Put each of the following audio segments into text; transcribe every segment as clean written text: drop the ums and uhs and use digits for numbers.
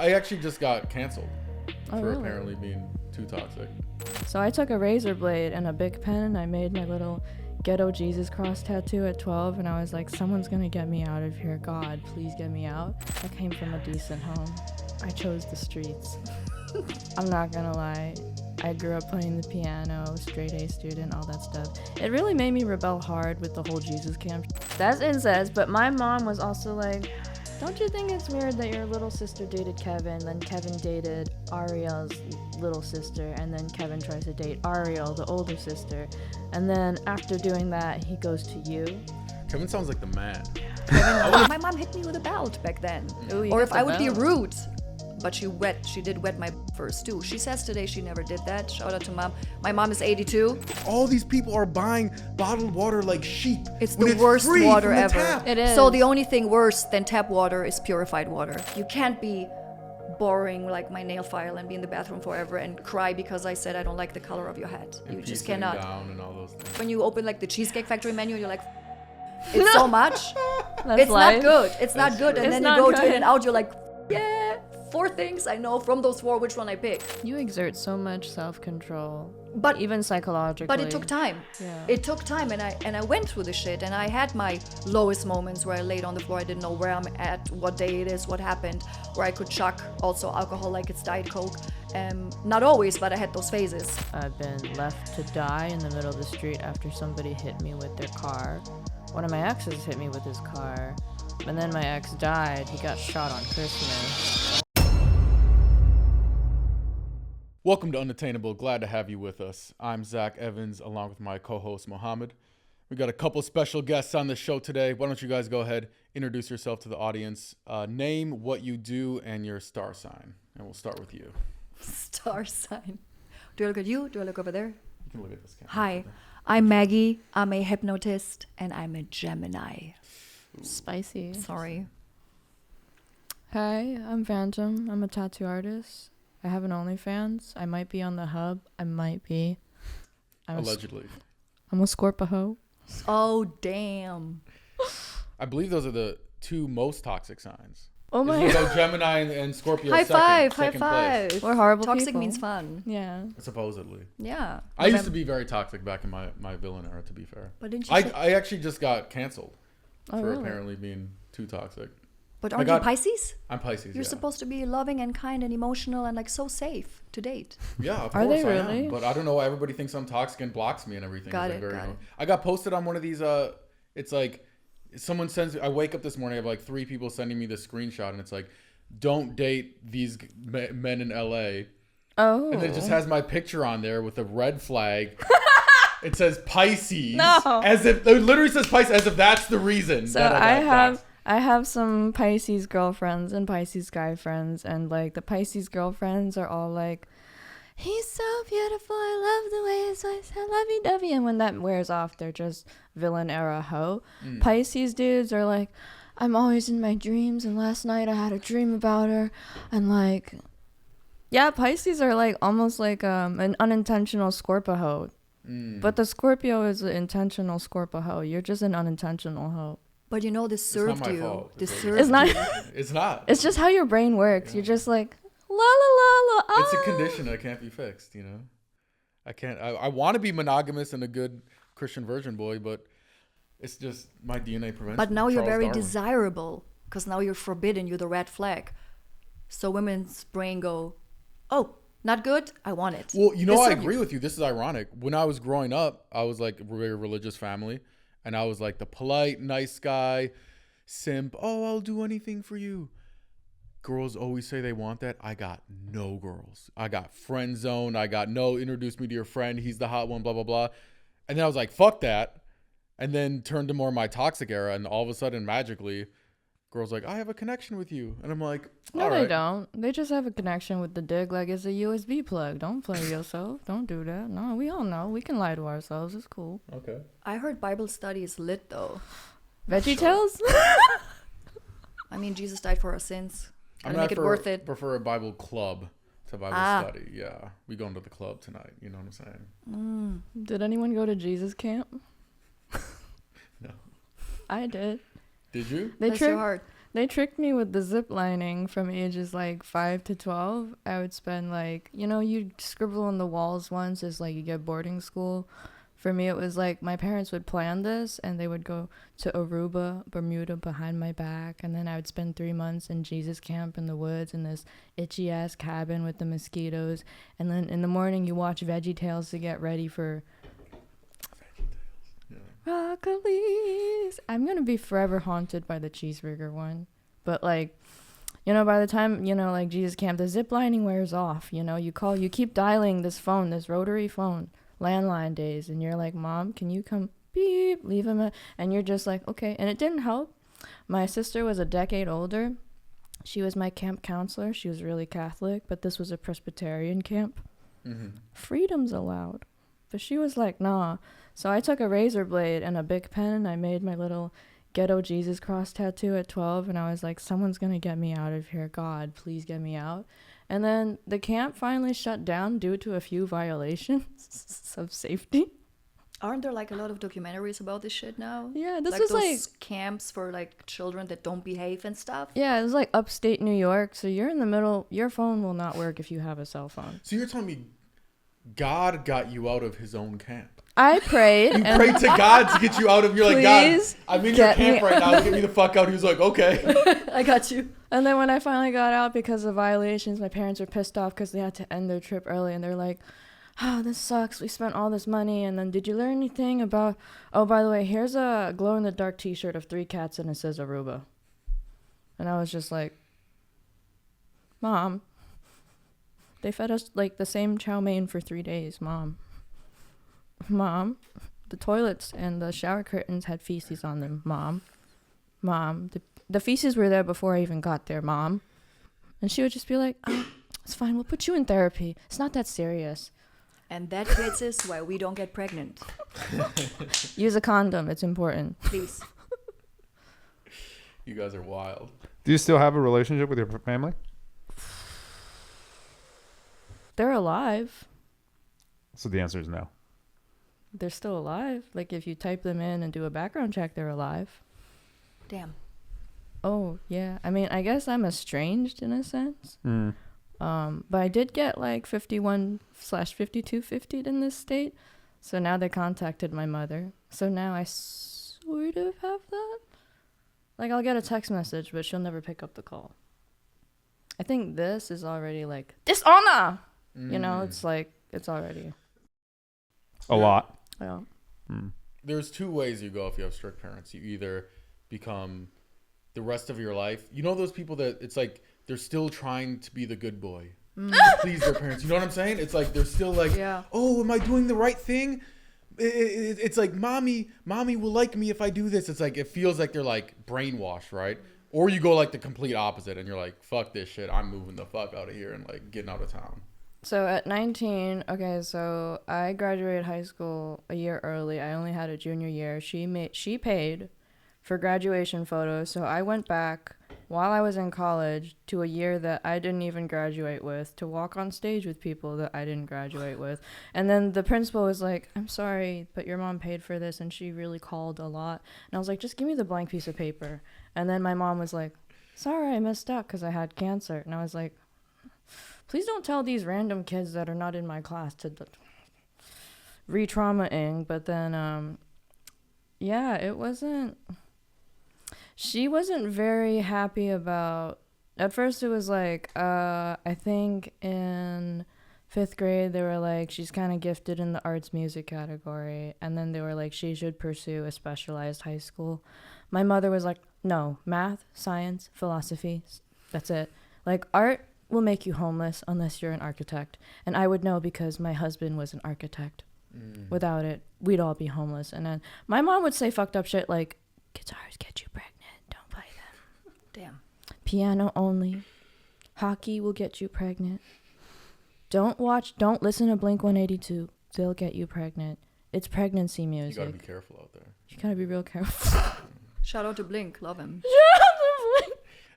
I actually just got canceled for really? apparently being too toxic. So I took a razor blade and a big pen. I made my little ghetto Jesus cross tattoo at 12, and I was like, someone's gonna get me out of here. God, please get me out. I came from a decent home. I chose the streets. I'm not gonna lie. I grew up playing the piano, straight A student, all that stuff. It really made me rebel hard with the whole Jesus camp. That's incest, but my mom was also like, don't you think it's weird that your little sister dated Kevin, then Kevin dated Ariel's little sister, and then Kevin tries to date Ariel, the older sister, and then after doing that, he goes to you? Kevin sounds like the man. My mom hit me with a belt back then. Ooh, Or if I would be rude. But she did wet my first too. She says today she never did that. Shout out to mom. My mom is 82. All these people are buying bottled water like sheep. It's the worst water ever. Tap. It is. So the only thing worse than tap water is purified water. You can't be borrowing like my nail file and be in the bathroom forever and cry because I said I don't like the color of your hat. And You just piecing cannot. down and all those things. When you open like the Cheesecake Factory menu, you're like, it's so much. That's It's life. not good. It's not good. And It's then you not go to good. In-N-Out, you're like, yeah, 4 things I know from those 4, which one I pick. You exert so much self-control, But even psychologically. But it took time. Yeah. It took time, and I went through the shit, and I had my lowest moments where I laid on the floor. I didn't know where I'm at, what day it is, what happened, where I could chuck also alcohol like it's Diet Coke. Not always, but I had those phases. I've been left to die in the middle of the street after somebody hit me with their car. One of my exes hit me with his car, and then my ex died. He got shot on Christmas. Welcome to Unattainable. Glad to have you with us. I'm Zach Evans, along with my co-host Mohammed. We got a couple special guests on the show today. Why don't you guys go ahead, introduce yourself to the audience, name what you do and your star sign, and we'll start with you. Star sign. Do I look at you? Do I look over there? You can look at this camera. Hi, I'm Maggie. I'm a hypnotist, and I'm a Gemini. Spicy. Sorry. Hi, I'm Fantom. I'm a tattoo artist. I have an OnlyFans. I might be on the hub. I might be. Allegedly. I'm a Scorpio. Oh, damn. I believe those are the 2 most toxic signs. Oh my Usually god. go Gemini and Scorpio High five, second high place. five. We're horrible Toxic people. means fun. Yeah. Supposedly. Yeah. I used to be very toxic back in my villain era, to be fair. But didn't you I actually just got canceled Oh, for really? apparently being too toxic. But aren't you Pisces? I'm Pisces, You're yeah. supposed to be loving and kind and emotional and like so safe to date. Yeah, of Are course they I am. really? But I don't know why everybody thinks I'm toxic and blocks me and everything. Got It's it, like got it. I got posted on one of these, it's like, someone sends, I wake up this morning, I have like 3 people sending me this screenshot, and it's like, don't date these men in LA. Oh. And then it just has my picture on there with a red flag. It says Pisces. No. As if, it literally says Pisces, as if that's the reason. So that I have some Pisces girlfriends and Pisces guy friends, and like the Pisces girlfriends are all like, he's so beautiful, I love the way his voice, I lovey-dovey, and when that wears off, they're just villain era hoe. Pisces dudes are like, I'm always in my dreams, and last night I had a dream about her, and like, yeah, Pisces are like almost like an unintentional Scorpio hoe. But the Scorpio is an intentional Scorpio hoe. You're just an unintentional hoe. But you know, this It's not served my you. fault. This It's served It's not. you. It's not. It's just how your brain works. You're just like, la la la la. Ah. It's a condition that can't be fixed, you know? I want to be monogamous and a good Christian virgin boy, but it's just my DNA prevents But me. now you're Charles very Darwin. desirable because now you're forbidden. You're the red flag. So women's brain go, oh, not good. I want it. Well, you know, This I served agree with you. This is ironic. When I was growing up, I was like a very religious family, and I was like the polite, nice guy, simp. Oh, I'll do anything for you. Girls always say they want that. I got no girls. I got friend zoned. I got no, introduce me to your friend. He's the hot one, blah, blah, blah. And then I was like, fuck that. And then turned to more my toxic era. And all of a sudden, magically, girls like, I have a connection with you. And I'm like, No, all they right. don't. They just have a connection with the dick like it's a USB plug. Don't play yourself. Don't do that. No, we all know. We can lie to ourselves. It's cool. Okay. I heard Bible study is lit though. Veggie Tales? I mean, Jesus died for our sins. I'm Gotta make it worth it. Prefer a Bible club to Bible study. Yeah, we going to the club tonight. You know what I'm saying? Did anyone go to Jesus camp? No. I did. Did you? They Bless your tricked. heart. They tricked me with the zip lining from ages like 5 to 12. I would spend like, you'd scribble on the walls once as like you get boarding school. For me, it was like my parents would plan this and they would go to Aruba, Bermuda behind my back. And then I would spend 3 months in Jesus camp in the woods in this itchy ass cabin with the mosquitoes. And then in the morning, you watch VeggieTales to get ready for Rockabilly's. I'm going to be forever haunted by the cheeseburger one. But like, by the time, like Jesus camp, the zip lining wears off. You keep dialing this phone, this rotary phone. Landline days, and you're like, Mom, can you come? Beep, leave him and you're just like, okay. And it didn't help. My sister was a decade older. She was my camp counselor. She was really Catholic, but this was a Presbyterian camp. Freedom's allowed, but she was like, nah. So I took a razor blade and a big pen. I made my little ghetto Jesus cross tattoo at 12, and I was like, someone's gonna get me out of here. God, please get me out. And then the camp finally shut down due to a few violations of safety. Aren't there like a lot of documentaries about this shit now? Yeah, this like was those like camps for like children that don't behave and stuff. Yeah, it was like upstate New York. So you're in the middle. Your phone will not work if you have a cell phone. So you're telling me God got you out of his own camp? I prayed. You prayed to God to get you out of. You're like, God, I'm in your camp right now. Get me the fuck out. He was like, okay. I got you. And then when I finally got out because of violations, my parents were pissed off because they had to end their trip early. And they're like, oh, this sucks. We spent all this money. And then did you learn anything about, oh, by the way, here's a glow-in-the-dark t-shirt of 3 cats and it says Aruba. And I was just like, Mom, they fed us like the same chow mein for 3 days, Mom. Mom, the toilets and the shower curtains had feces on them, Mom. The feces were there before I even got there, Mom. And she would just be like, oh, it's fine. We'll put you in therapy. It's not that serious. And that gets us why we don't get pregnant. Use a condom. It's important. Please. You guys are wild. Do you still have a relationship with your family? They're alive. So the answer is no. They're still alive. Like if you type them in and do a background check, they're alive. Damn. Oh, yeah. I mean, I guess I'm estranged in a sense. But I did get like 51/5250 in this state. So now they contacted my mother. So now I sort of have that. Like I'll get a text message, but she'll never pick up the call. I think this is already like dishonor. It's like, it's already a lot. Yeah. There's 2 ways you go if you have strict parents. You either become the rest of your life. You know those people that it's like they're still trying to be the good boy. Please their parents. You know what I'm saying? It's like they're still like, oh, am I doing the right thing? It's like mommy will like me if I do this. It's like it feels like they're like brainwashed, right? Or you go like the complete opposite and you're like, fuck this shit. I'm moving the fuck out of here and like getting out of town. So at 19, okay, so I graduated high school a year early. I only had a junior year. She paid for graduation photos, so I went back while I was in college to a year that I didn't even graduate with to walk on stage with people that I didn't graduate with. And then the principal was like, I'm sorry, but your mom paid for this, and she really called a lot. And I was like, just give me the blank piece of paper. And then my mom was like, sorry, I messed up because I had cancer. And I was like, please don't tell these random kids that are not in my class to re-trauma-ing. But then, it wasn't... She wasn't very happy about... At first, it was like, I think in 5th grade, they were like, she's kind of gifted in the arts music category. And then they were like, she should pursue a specialized high school. My mother was like, no, math, science, philosophy, that's it. Like, art will make you homeless unless you're an architect. And I would know because my husband was an architect. Without it, we'd all be homeless. And then my mom would say fucked up shit like, guitars get you pregnant. Don't play them. Damn. Piano only. Hockey will get you pregnant. Don't listen to Blink-182. They'll get you pregnant. It's pregnancy music. You gotta be careful out there. You gotta be real careful. Shout out to Blink. Love him.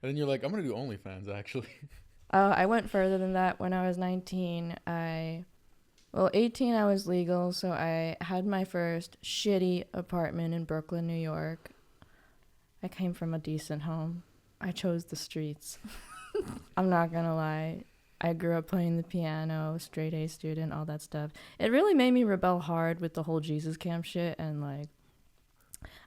And then you're like, I'm gonna do OnlyFans actually. I went further than that. When I was 19, 18 I was legal, so I had my first shitty apartment in Brooklyn, New York. I came from a decent home. I chose the streets. I'm not gonna lie. I grew up playing the piano, straight A student, all that stuff. It really made me rebel hard with the whole Jesus camp shit, and like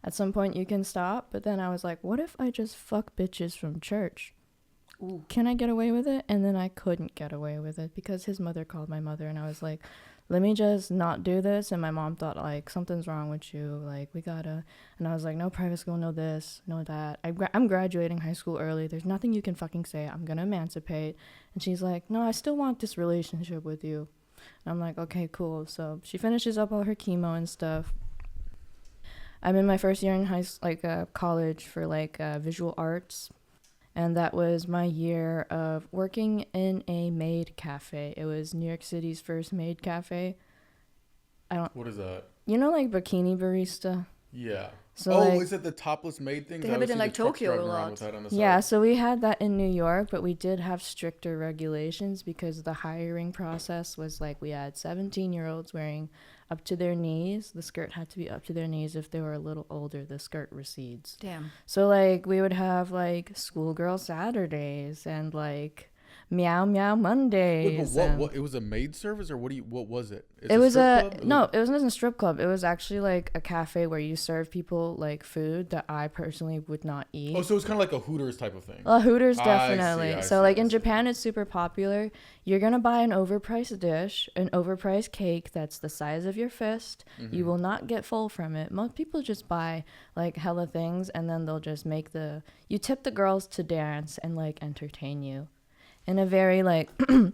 at some point you can stop, but then I was like, what if I just fuck bitches from church? Ooh. Can I get away with it? And then I couldn't get away with it because his mother called my mother, and I was like, let me just not do this. And my mom thought, like, something's wrong with you, like, we gotta. And I was like, no private school, no this, no that. I'm graduating high school early, there's nothing you can fucking say, I'm gonna emancipate. And she's like, no, I still want this relationship with you. And I'm like, okay, cool. So she finishes up all her chemo and stuff. I'm in my first year in college for visual arts, and that was my year of working in a maid cafe. It was New York City's first maid cafe. What is that? You know, like bikini barista. Yeah. So is it the topless maid thing? They have it in like Tokyo a lot. Yeah, so we had that in New York, but we did have stricter regulations because the hiring process was like we had 17-year-olds wearing up to their knees. The skirt had to be up to their knees. If they were a little older, the skirt recedes. Damn. So like we would have like schoolgirl Saturdays and like Meow Meow Mondays. Wait, but what? It was a maid service, or what was it? It was no, it wasn't a strip club. It was actually like a cafe where you serve people like food that I personally would not eat. Oh, so it was kind of like a Hooters type of thing. Hooters, definitely. I So see. in Japan, it's super popular. You're gonna buy an overpriced dish, an overpriced cake that's the size of your fist. Mm-hmm. You will not get full from it. Most people just buy like hella things, and then they'll just you tip the girls to dance and like entertain you. In a very like Oni-chan,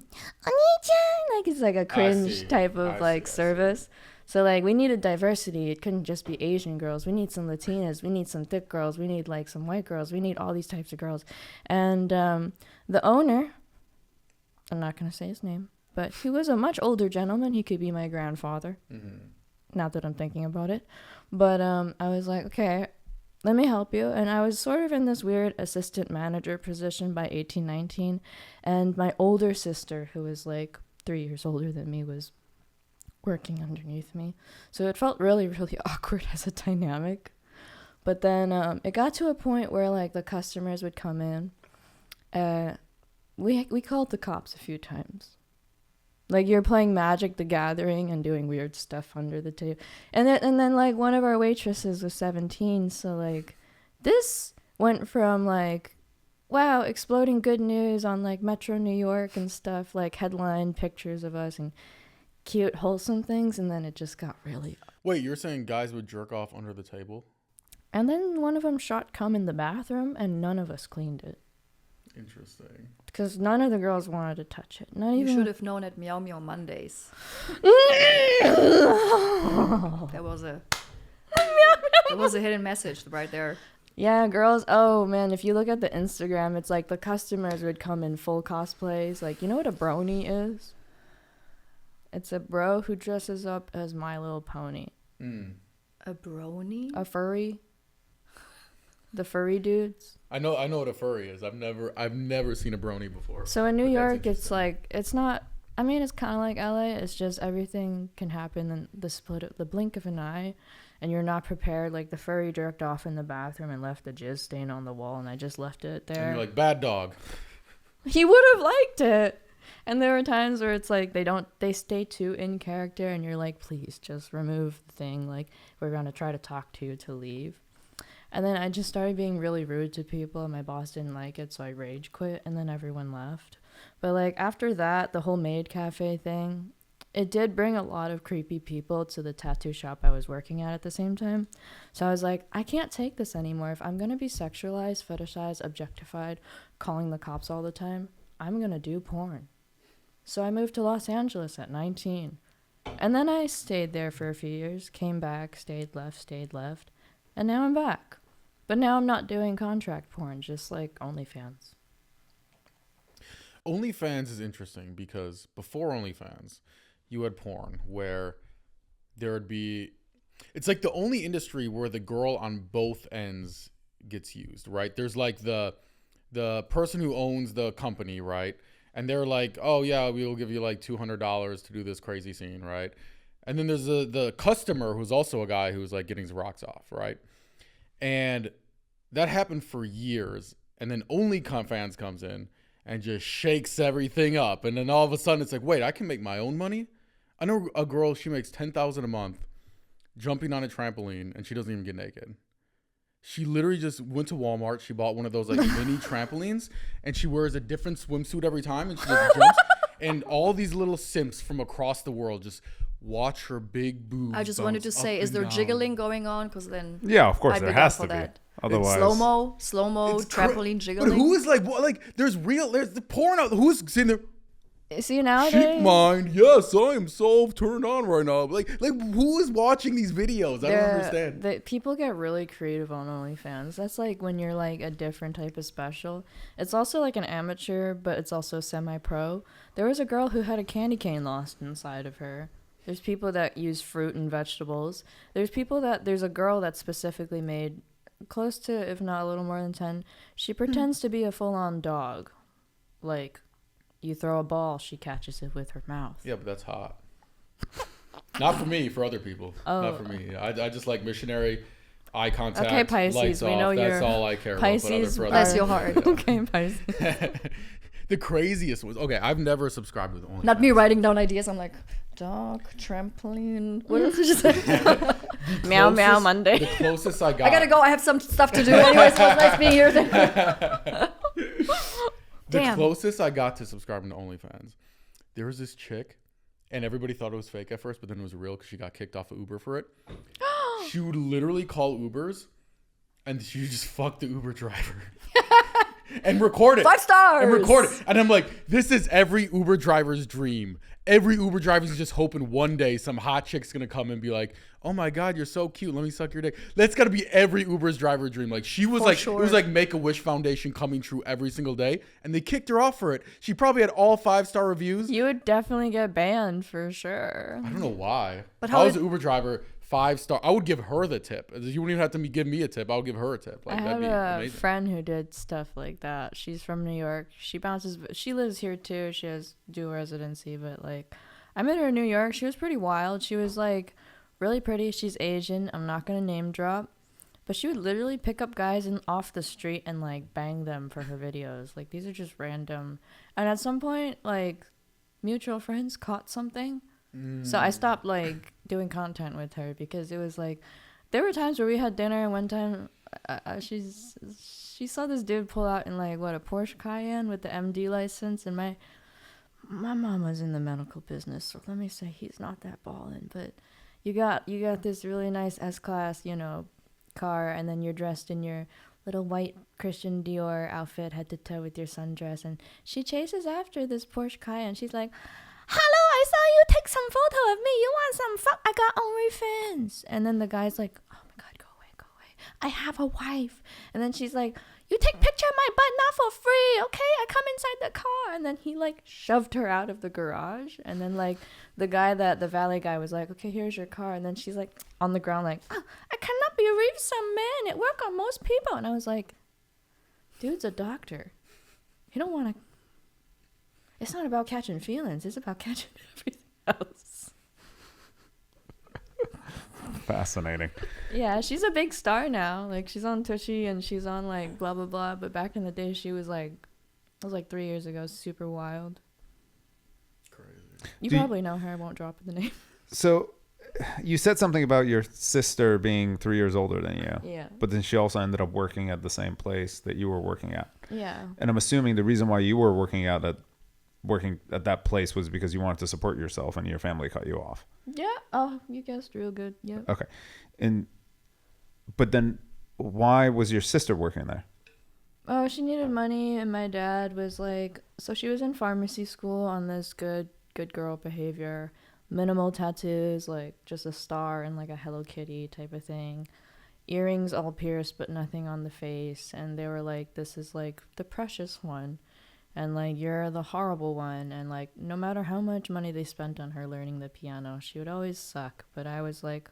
like it's like a cringe type of service. So like we needed diversity. It couldn't just be Asian girls. We need some Latinas. We need some thick girls. We need like some white girls. We need all these types of girls. And the owner, I'm not gonna say his name, but he was a much older gentleman. He could be my grandfather. Mm-hmm. Not that I'm thinking about it, but I was like, okay, let me help you. And I was sort of in this weird assistant manager position by 18, 19. And my older sister, who was like 3 years older than me, was working underneath me. So it felt really, really awkward as a dynamic. But then it got to a point where like the customers would come in. We called the cops a few times. Like you're playing Magic the Gathering and doing weird stuff under the table. And then like one of our waitresses was 17. So like this went from like, wow, exploding good news on like Metro New York and stuff, like headline pictures of us and cute, wholesome things. And then it just got really. Wait, you're saying guys would jerk off under the table? And then one of them shot cum in the bathroom and none of us cleaned it. Interesting. Because none of the girls wanted to touch it. Not You even. should have known at Meow Meow Mondays. There was a hidden message right there. Yeah, girls. Oh man, if you look at the Instagram, it's like the customers would come in full cosplays. Like, you know what a brony is? It's a bro who dresses up as My Little Pony. Mm. A brony? A furry. The furry dudes. I know what a furry is. I've never seen a brony before. So in New York, it's like, it's not, I mean, it's kind of like LA. It's just everything can happen in the blink of an eye, and you're not prepared. Like the furry jerked off in the bathroom and left a jizz stain on the wall, and I just left it there. And you're like, bad dog. He would have liked it. And there were times where it's like they stay too in character, and you're like, please just remove the thing. Like, we're going to try to talk to you to leave. And then I just started being really rude to people, and my boss didn't like it, so I rage quit, and then everyone left. But like after that, the whole maid cafe thing, it did bring a lot of creepy people to the tattoo shop I was working at the same time. So I was like, I can't take this anymore. If I'm going to be sexualized, fetishized, objectified, calling the cops all the time, I'm going to do porn. So I moved to Los Angeles at 19. And then I stayed there for a few years, came back, stayed left. And now I'm back. But now I'm not doing contract porn, just like OnlyFans. OnlyFans is interesting because before OnlyFans, you had porn where there would be... It's like the only industry where the girl on both ends gets used, right? There's like the person who owns the company, right? And they're like, oh yeah, we will give you like $200 to do this crazy scene, right? And then there's the customer who's also a guy who's like getting his rocks off, right? And that happened for years. And then OnlyFans comes in and just shakes everything up. And then all of a sudden it's like, wait, I can make my own money? I know a girl, she makes $10,000 a month jumping on a trampoline, and she doesn't even get naked. She literally just went to Walmart. She bought one of those like mini trampolines, and she wears a different swimsuit every time, and she just jumps. And all these little simps from across the world just watch her big boobs. I just wanted to say, is there jiggling going on? Because then Yeah, of course I'd there be down has for to be. that. Otherwise, Slow mo, It's trampoline jiggling. But who is like, what, like, there's the porn out. Who's sitting there? See, Sheep nowadays, mind, yes, I am so turned on right now. Like who is watching these videos? I don't understand. People get really creative on OnlyFans. That's like when you're like a different type of special. It's also like an amateur, but it's also semi-pro. There was a girl who had a candy cane lost inside of her. There's people that use fruit and vegetables. There's a girl that specifically made close to, if not a little more than 10. She pretends to be a full-on dog. Like, you throw a ball, she catches it with her mouth. Yeah, but that's hot. Not for me, for other people. Oh. Not for me. I just like missionary, eye contact, Okay, Pisces, lights we off. know That's you're all I care Pisces. about. Bless your heart. Okay, Pisces. The craziest was, okay, I've never subscribed with OnlyFans. Not me writing down ideas. I'm like, dog, trampoline. What else did you say? Meow meow The Monday. closest I got. I gotta go. I have some stuff to do. Anyways, it was nice being here. The Damn. closest I got to subscribing to OnlyFans, there was this chick, and everybody thought it was fake at first, but then it was real because she got kicked off of Uber for it. She would literally call Ubers, and she would just fuck the Uber driver. And record it. 5 stars. And record it. And I'm like, this is every Uber driver's dream. Every Uber driver's just hoping one day some hot chick's gonna come and be like, oh my God, you're so cute. Let me suck your dick. That's gotta be every Uber's driver dream. Like she was For like, sure. it was like Make-A-Wish Foundation coming true every single day. And they kicked her off for it. She probably had all 5-star reviews. You would definitely get banned for sure. I don't know why. But If I how was did- an Uber driver, 5-star, I would give her the tip. You wouldn't even have to give me a tip. I would give her a tip. Like I that'd have be a amazing. friend who did stuff like that. She's from New York. She lives here too. She has dual residency, but like I met her in New York. She was pretty wild. She was like really pretty. She's Asian. I'm not gonna name drop, but she would literally pick up guys off the street and like bang them for her videos. Like these are just random. And at some point, like mutual friends caught something. So I stopped like doing content with her because it was like there were times where we had dinner and one time she saw this dude pull out in like a Porsche Cayenne with the MD license, and my mom was in the medical business, so let me say he's not that ballin', but you got this really nice S-Class, car, and then you're dressed in your little white Christian Dior outfit head to toe with your sundress, and she chases after this Porsche Cayenne. She's like, hello, I saw you take some photo of me. You want some fuck? I got OnlyFans. And then the guy's like, oh my God, go away. I have a wife. And then she's like, you take picture of my butt, not for free. Okay, I come inside the car. And then he like shoved her out of the garage. And then like the valet guy was like, okay, here's your car. And then she's like on the ground like, oh, I cannot believe some man. It work on most people. And I was like, dude's a doctor. He don't want to. It's not about catching feelings. It's about catching everything else. fascinating. Yeah, she's a big star now. Like, she's on Tushy and she's on, like, blah, blah, blah. But back in the day, she was, like, it was, like, 3 years ago. Super wild. Crazy. You Do you- probably know her. I won't drop the name. So you said something about your sister being 3 years older than you. Yeah. But then she also ended up working at the same place that you were working at. Yeah. And I'm assuming the reason why you were working at that place was because you wanted to support yourself and your family cut you off. Yeah. Oh, you guessed real good. Yeah. Okay. But then why was your sister working there? Oh, she needed money, and my dad was like, so she was in pharmacy school on this good girl behavior, minimal tattoos, like just a star and like a Hello Kitty type of thing, earrings all pierced but nothing on the face, and they were like, this is like the precious one, and like you're the horrible one, and like no matter how much money they spent on her learning the piano, she would always suck. But I was like,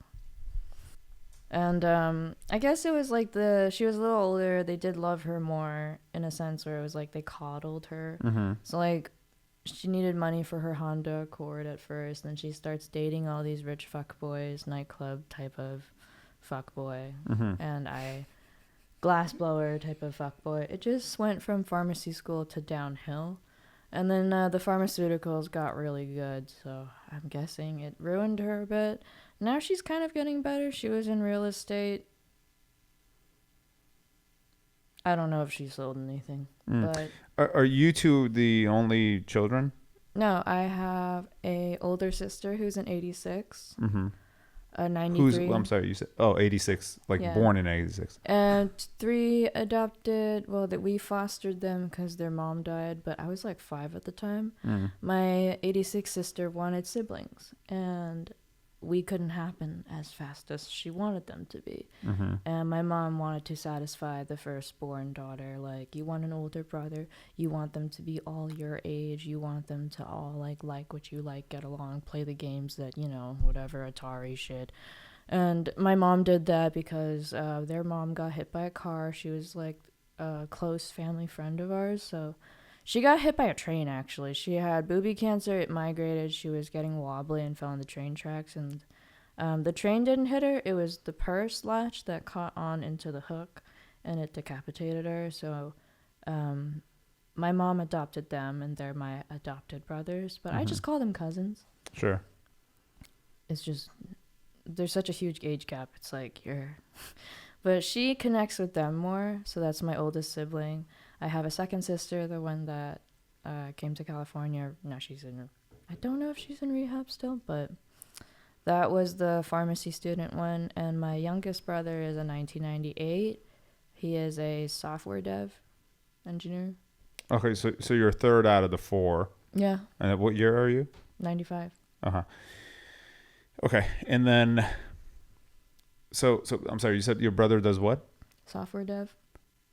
and I guess it was like she was a little older, they did love her more in a sense where it was like they coddled her. Mm-hmm. So like she needed money for her Honda Accord at first, then she starts dating all these rich fuckboys, nightclub type of fuckboy. Mm-hmm. And glassblower type of fuckboy. It just went from pharmacy school to downhill. And then the pharmaceuticals got really good, so I'm guessing it ruined her a bit. Now she's kind of getting better. She was in real estate. I don't know if she sold anything, but... Are you two the only children? No, I have a older sister who's an 86, a 93. Who's, I'm sorry, you said, 86, like born in 86. And 3 adopted, well, that we fostered them because their mom died, but I was like 5 at the time. My 86 sister wanted siblings, and we couldn't happen as fast as she wanted them to be. And my mom wanted to satisfy the firstborn daughter. Like, you want an older brother, you want them to be all your age, you want them to all like what you like, get along, play the games that, you know, whatever, Atari shit. And my mom did that because their mom got hit by a car. She was like a close family friend of ours, so she got hit by a train, actually. She had booby cancer. It migrated. She was getting wobbly and fell on the train tracks. And the train didn't hit her. It was the purse latch that caught on into the hook, and it decapitated her. So my mom adopted them, and they're my adopted brothers. But I just call them cousins. Sure. It's just, there's such a huge age gap. It's like you're... But she connects with them more, so that's my oldest sibling. I have a second sister, the one that came to California. Now she's in... I don't know if she's in rehab still, but that was the pharmacy student one. And my youngest brother is a 1998. He is a software dev engineer. Okay, so you're third out of the 4. Yeah. And what year are you? 95. Okay, and then... So I'm sorry, you said your brother does what? Software dev.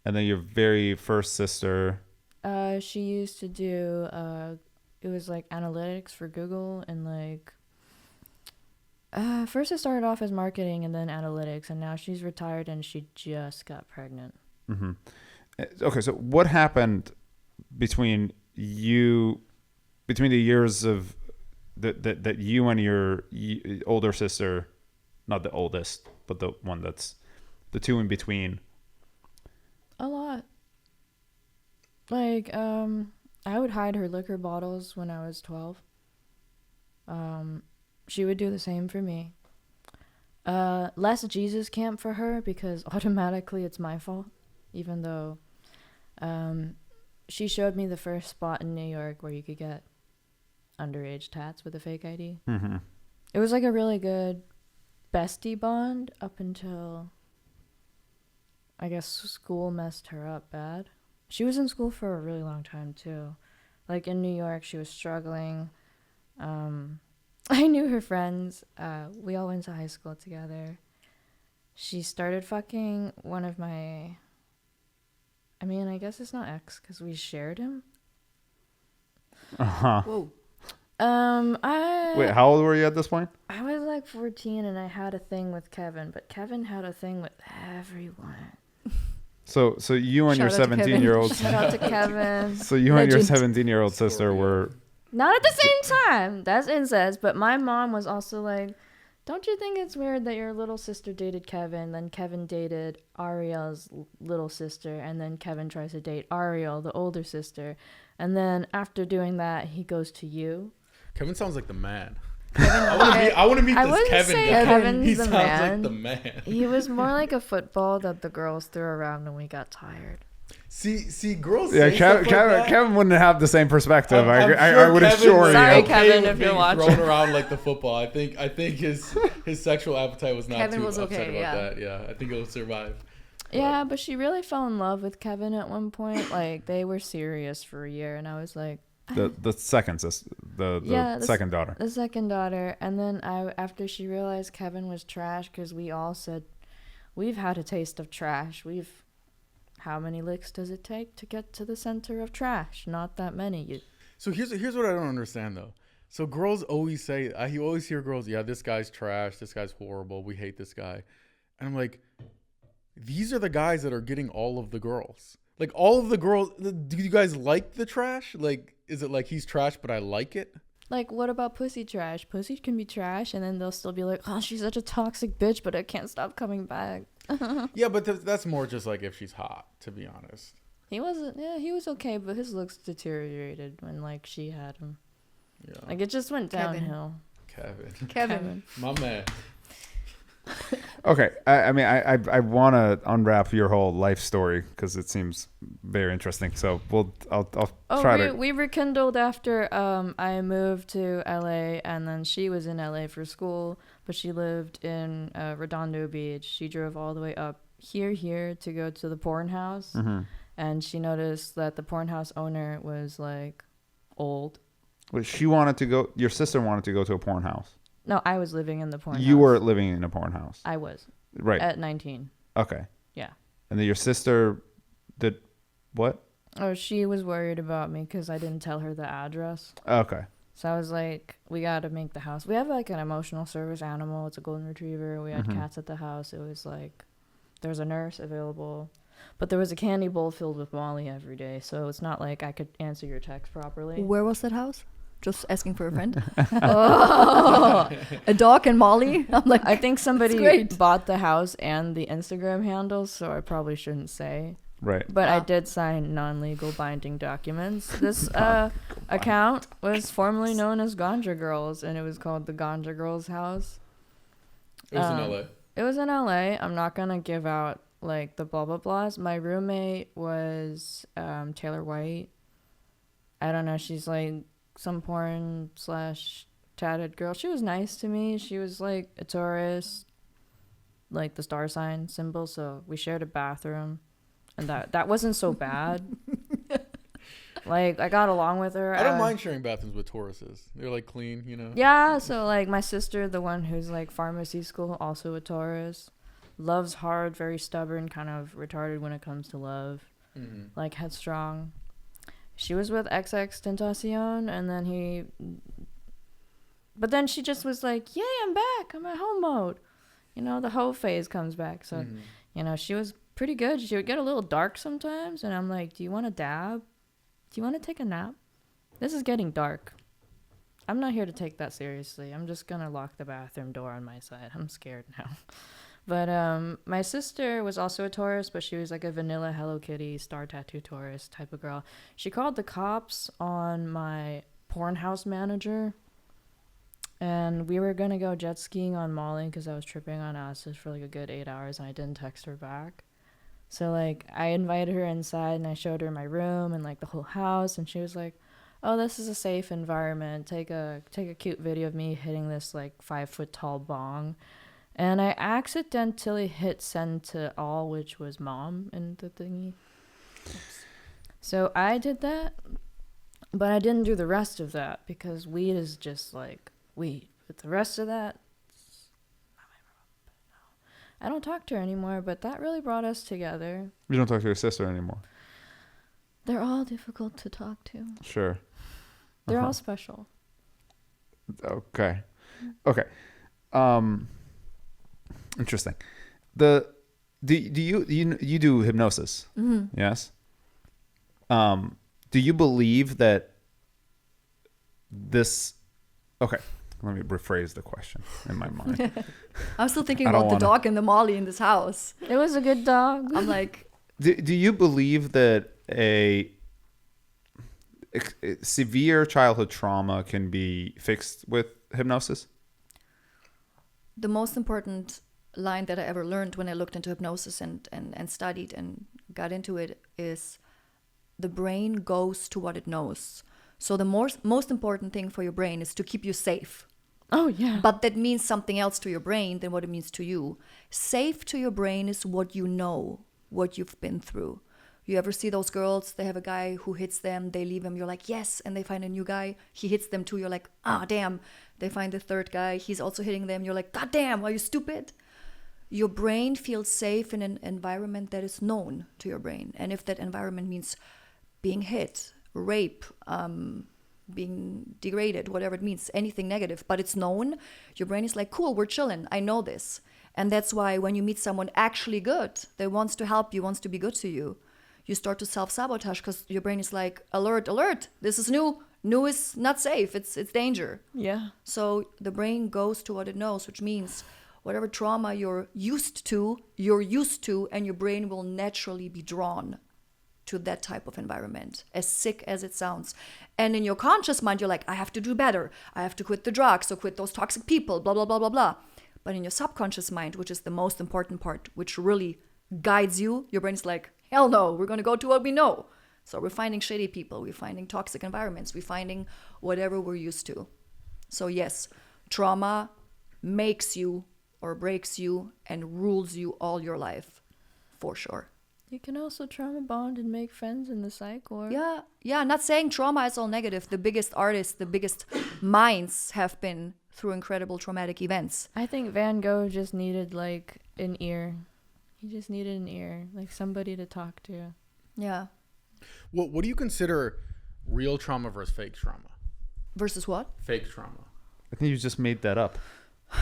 And then your very first sister... She used to do, it was like analytics for Google, and like, first it started off as marketing and then analytics, and now she's retired and she just got pregnant. Okay, so what happened between the years of that you and your older sister, not the oldest, but the one that's the 2 in between? A lot. Like, I would hide her liquor bottles when I was 12. She would do the same for me. Less Jesus camp for her because automatically it's my fault, even though she showed me the first spot in New York where you could get underage tats with a fake ID. It was like a really good bestie bond up until, I guess, school messed her up bad. She was in school for a really long time too. Like in New York, she was struggling. I knew her friends. We all went to high school together. She started fucking one of my... I mean, I guess it's not ex because we shared him. Whoa. Wait, how old were you at this point? I was like 14 and I had a thing with Kevin, but Kevin had a thing with everyone. So you and your 17-year-old... Shout out to Kevin. So you and your 17-year-old sister were... Not at the same time. That's incest. But my mom was also like, don't you think it's weird that your little sister dated Kevin, then Kevin dated Ariel's little sister, and then Kevin tries to date Ariel, the older sister. And then after doing that, he goes to you. Kevin sounds like the man. I want to meet this Kevin guy. Kevin's He the sounds man. like the man. He was more like a football that the girls threw around when we got tired. See, girls. Yeah, say stuff like that. Kevin wouldn't have the same perspective. I'm I sure would Kevin assure was you. Sorry, okay Kevin, with if you're being watching. thrown around like the football. I think his sexual appetite was not Kevin too was upset okay, about yeah. that. Yeah, I think it'll survive. Yeah, but she really fell in love with Kevin at one point. Like, they were serious for a year, and I was like... The second sister, the second daughter. The second daughter. And then after she realized Kevin was trash, because we all said, we've had a taste of trash. How many licks does it take to get to the center of trash? Not that many. So here's what I don't understand though. So girls always say, you always hear girls, yeah, this guy's trash, this guy's horrible, we hate this guy. And I'm like, these are the guys that are getting all of the girls. Like all of the girls, do you guys like the trash? Like, is it like he's trash, but I like it? Like, what about pussy trash? Pussy can be trash, and then they'll still be like, oh, she's such a toxic bitch, but I can't stop coming back. Yeah, but that's more just like if she's hot, to be honest. He wasn't. Yeah, he was okay, but his looks deteriorated when like she had him. Yeah. Like it just went Kevin. downhill. Kevin. My man. Okay, I mean, I want to unwrap your whole life story because it seems very interesting. So I'll try to. We rekindled after I moved to LA, and then she was in LA for school, but she lived in Redondo Beach. She drove all the way up here to go to the porn house, and she noticed that the porn house owner was like old. Well, she wanted to go. Your sister wanted to go to a porn house. No, I was living in the porn house. You were living in a porn house. I was. Right. At 19. Okay. Yeah. And then your sister did what? Oh, she was worried about me because I didn't tell her the address. Okay. So I was like, we got to make the house. We have like an emotional service animal. It's a golden retriever. We had cats at the house. It was like, there's a nurse available. But there was a candy bowl filled with Molly every day. So it's not like I could answer your text properly. Where was that house? Just asking for a friend. Oh, a dog and Molly. I'm like, I think somebody great. bought the house and the Instagram handles, so I probably shouldn't say. Right. But I did sign non-legal binding documents. This account was formerly known as Ganja Girls, and it was called the Ganja Girls House. It was in LA. It was in LA. I'm not gonna give out like the blah blah blahs. My roommate was Taylor White. I don't know. She's like some porn / tatted girl. She was nice to me. She was like a Taurus, like the star sign symbol. So we shared a bathroom, and that wasn't so bad. Like I got along with her. I don't mind sharing bathrooms with Tauruses. They're like clean, you know. Yeah. So like my sister, the one who's like pharmacy school, also a Taurus, loves hard, very stubborn, kind of retarded when it comes to love, like headstrong. She was with XXXTentacion, and then but then she just was like, yay, I'm back. I'm at home mode. You know, the hoe phase comes back. So, you know, she was pretty good. She would get a little dark sometimes, and I'm like, do you want to dab? Do you want to take a nap? This is getting dark. I'm not here to take that seriously. I'm just going to lock the bathroom door on my side. I'm scared now. But my sister was also a Taurus, but she was like a vanilla Hello Kitty star tattoo Taurus type of girl. She called the cops on my porn house manager, and we were going to go jet skiing on Molly because I was tripping on acid for like a good 8 hours, and I didn't text her back. So like I invited her inside, and I showed her my room and like the whole house, and she was like, oh, this is a safe environment. Take a cute video of me hitting this like 5-foot tall bong. And I accidentally hit send to all, which was mom in the thingy. So I did that, but I didn't do the rest of that because weed is just like weed. But the rest of that, I don't talk to her anymore, but that really brought us together. You don't talk to your sister anymore. They're all difficult to talk to. Sure. They're all special. Okay. Interesting. Do you do hypnosis? Mm-hmm. Yes. Do you believe that this? Okay, let me rephrase the question in my mind. I'm still thinking about the dog and the Molly in this house. It was a good dog. I'm like, do you believe that a severe childhood trauma can be fixed with hypnosis? The most important line that I ever learned when I looked into hypnosis and studied and got into it is the brain goes to what it knows. So the most important thing for your brain is to keep you safe. Oh, yeah. But that means something else to your brain than what it means to you. Safe to your brain is what you know, what you've been through. You ever see those girls, they have a guy who hits them, they leave him, you're like, yes, and they find a new guy, he hits them too, you're like, ah, damn. They find the third guy, he's also hitting them, you're like, god damn, are you stupid? Your brain feels safe in an environment that is known to your brain. And if that environment means being hit, rape, being degraded, whatever it means, anything negative, but it's known, your brain is like, cool, we're chilling, I know this. And that's why when you meet someone actually good, that wants to help you, wants to be good to you, you start to self-sabotage because your brain is like, alert, alert, this is new. New is not safe, it's danger. Yeah. So the brain goes to what it knows, which means whatever trauma you're used to, and your brain will naturally be drawn to that type of environment, as sick as it sounds. And in your conscious mind, you're like, I have to do better. I have to quit the drugs or quit those toxic people, blah, blah, blah, blah, blah. But in your subconscious mind, which is the most important part, which really guides you, your brain's like, hell no, we're going to go to what we know. So we're finding shady people, we're finding toxic environments, we're finding whatever we're used to. So yes, trauma makes you or breaks you and rules you all your life, for sure. You can also trauma bond and make friends in the psych ward. Yeah, not saying trauma is all negative. The biggest artists, the biggest minds have been through incredible traumatic events. I think Van Gogh just needed like an ear. He just needed an ear, like somebody to talk to. Yeah. What do you consider real trauma versus fake trauma? Versus what? Fake trauma. I think you just made that up.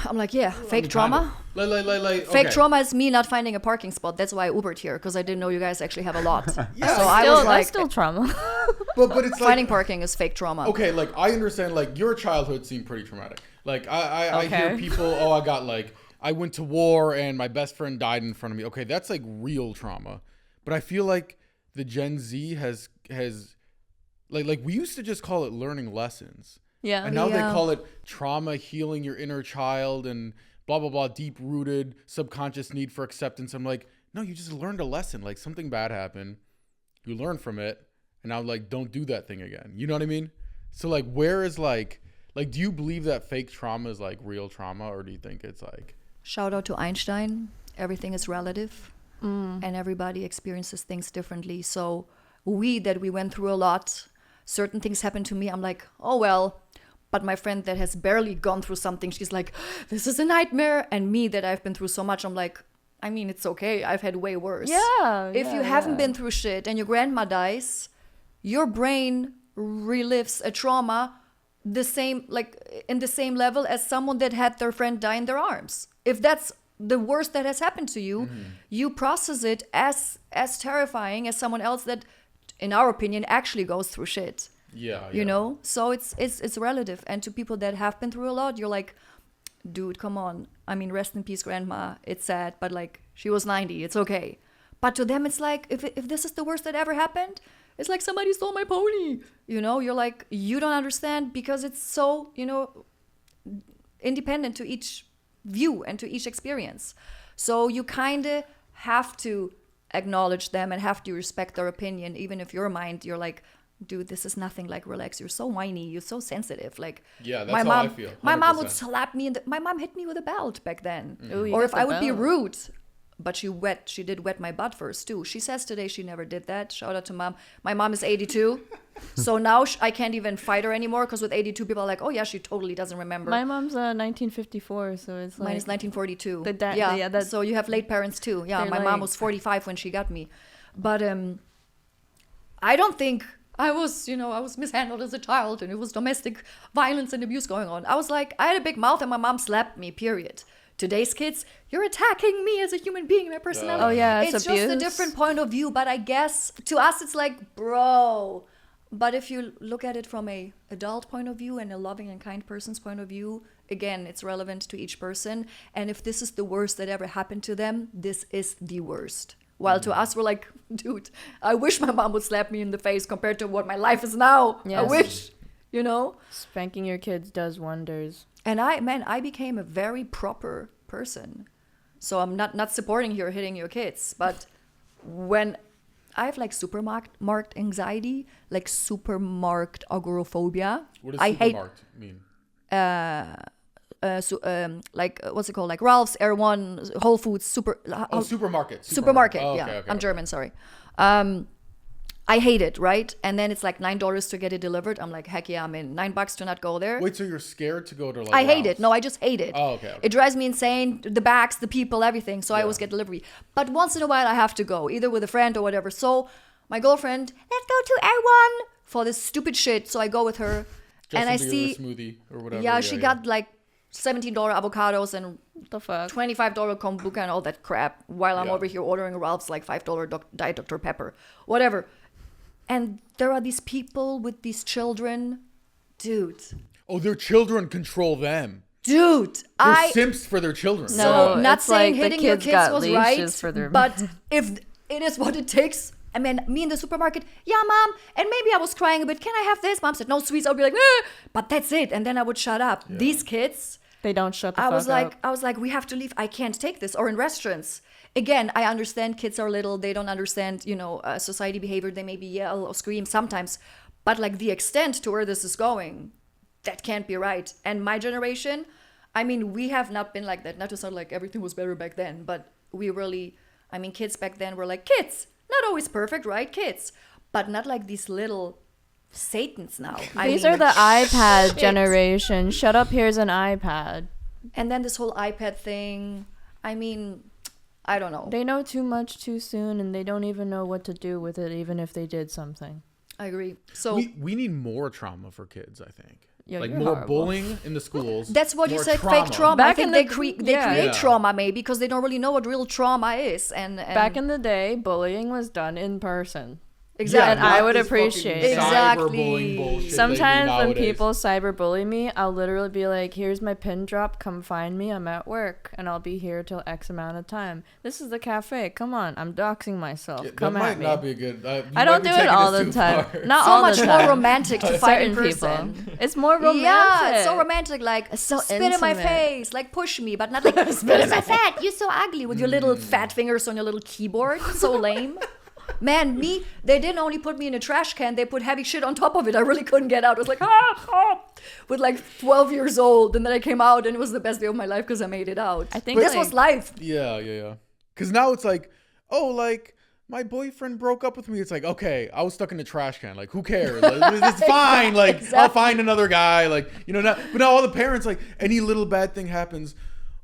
I'm like, yeah, fake trauma. Fake trauma is me not finding a parking spot. That's why I Ubered here, because I didn't know you guys actually have a lot. Yeah, so I was like, that's still trauma. but it's like, finding parking is fake trauma. Okay, like I understand. Like your childhood seemed pretty traumatic. Like I hear people. Oh, I went to war and my best friend died in front of me. Okay, that's like real trauma. But I feel like the Gen Z has like we used to just call it learning lessons. Yeah. And now they call it trauma, healing your inner child and blah, blah, blah, deep-rooted subconscious need for acceptance. I'm like, no, you just learned a lesson. Like something bad happened. You learn from it. And now like, don't do that thing again. You know what I mean? So like, where is like, do you believe that fake trauma is like real trauma? Or do you think it's like... Shout out to Einstein. Everything is relative. And everybody experiences things differently. So we went through a lot. Certain things happen to me. I'm like, oh, well. But my friend that has barely gone through something, she's like, this is a nightmare. And me that I've been through so much, I'm like, I mean, it's okay. I've had way worse. Yeah. If you haven't been through shit and your grandma dies, your brain relives a trauma in the same level as someone that had their friend die in their arms. If that's the worst that has happened to you, you process it as terrifying as someone else that, in our opinion, actually goes through shit. Yeah. You know? So it's relative. And to people that have been through a lot, you're like, dude, come on. I mean, rest in peace, grandma. It's sad, but like, she was 90. It's okay. But to them, it's like, if this is the worst that ever happened, it's like somebody stole my pony. You know? You're like, you don't understand because it's so, independent to each view and to each experience. So you kind of have to acknowledge them and have to respect their opinion, even if your mind, you're like, dude, this is nothing, like, relax, you're so whiny, you're so sensitive. Like, yeah, that's how I feel. 100%. My mom would slap me my mom hit me with a belt back then. Ooh, or if I would be rude, but she did wet my butt first too. She says today she never did that. Shout out to mom. My mom is 82. So now I can't even fight her anymore, because with 82 people are like, oh yeah, she totally doesn't remember. My mom's 1954, so it's like... Mine is 1942. So you have late parents too. Yeah, my mom was 45 when she got me. But I don't think I was mishandled as a child and it was domestic violence and abuse going on. I had a big mouth and my mom slapped me, period. Today's kids, you're attacking me as a human being, my personality. Oh yeah, it's just a different point of view. But I guess to us it's like, bro. But if you look at it from a adult point of view and a loving and kind person's point of view, again, it's relevant to each person. And if this is the worst that ever happened to them, this is the worst. While to us, we're like, dude, I wish my mom would slap me in the face compared to what my life is now. Yes. I wish, Spanking your kids does wonders. And I became a very proper person. So I'm not supporting you hitting your kids. But when I have like supermarked anxiety, like supermarked agoraphobia. What does supermarked mean? What's it called? Like Ralph's, Air One, Whole Foods, supermarket. Supermarket, oh, yeah. Okay. I'm German, sorry. I hate it, right? And then it's like $9 to get it delivered. I'm like, heck yeah, I'm in. $9 to not go there. Wait, so you're scared to go to like I hate Ralph's? it. No, I just hate it. Oh, okay. It drives me insane. The bags, the people, everything. So I always get delivery. But once in a while I have to go, either with a friend or whatever. So my girlfriend, let's go to Air One for this stupid shit. So I go with her. Just and I see see smoothie or whatever. Yeah, she got like $17 avocados and the fuck? $25 kombucha and all that crap, while I'm over here ordering Ralph's like $5 Diet Dr. Pepper, whatever. And there are these people with these children, dude. Oh, their children control them. Dude, They're simps for their children. So No, not it's saying like the hitting your kids kids got was leashes right, for their- but if it is what it takes. I mean, me in the supermarket, yeah, mom, and maybe I was crying a bit. Can I have this? Mom said, no, sweets. I'll be like, but that's it. And then I would shut up. Yeah. These kids, they don't shut the I fuck was up. I was like, we have to leave. I can't take this. Or in restaurants. Again, I understand kids are little. They don't understand, society behavior. They maybe yell or scream sometimes. But like the extent to where this is going, that can't be right. And my generation, I mean, we have not been like that. Not to sound like everything was better back then, but we really, I mean, kids back then were like kids. Not always perfect, right? Kids. But not like these little satans now. These are the iPad generation. Shut up, here's an iPad. And then this whole iPad thing, I mean, I don't know. They know too much too soon, and they don't even know what to do with it, even if they did something. I agree. So we need more trauma for kids, I think. Yeah, like you're more horrible. bullying in the schools. That's what you more said, fake trauma. Back I think in they the- create trauma maybe because they don't really know what real trauma is. And Back in the day, bullying was done in person. exactly. and I not would this appreciate fucking it. Exactly. cyberbullying bullshit they do Sometimes when nowadays. people cyberbully me, I'll literally be like, here's my pin drop, come find me, I'm at work, and I'll be here till X amount of time. This is the cafe, come on, I'm doxing myself, Yeah, come that at might me. not be a good. You I might don't be do it taking all this the too time. far. Not so all much the more time. romantic to fight in Certain person. people. It's more romantic. Yeah, it's so romantic. Like so spit in my intimate. face, like push me, but not like spit in my fat. You're so ugly with your little fat fingers on your little keyboard. So lame. Man, they didn't only put me in a trash can, they put heavy shit on top of it. I really couldn't get out. I was like, with like 12 years old. And then I came out and it was the best day of my life because I made it out. I think this like- was life. Yeah. Because now it's like, oh, like my boyfriend broke up with me. It's like, okay, I was stuck in the trash can. Like, who cares? Like, it's fine. Like, Exactly. I'll find another guy. Like, but now all the parents, like, any little bad thing happens.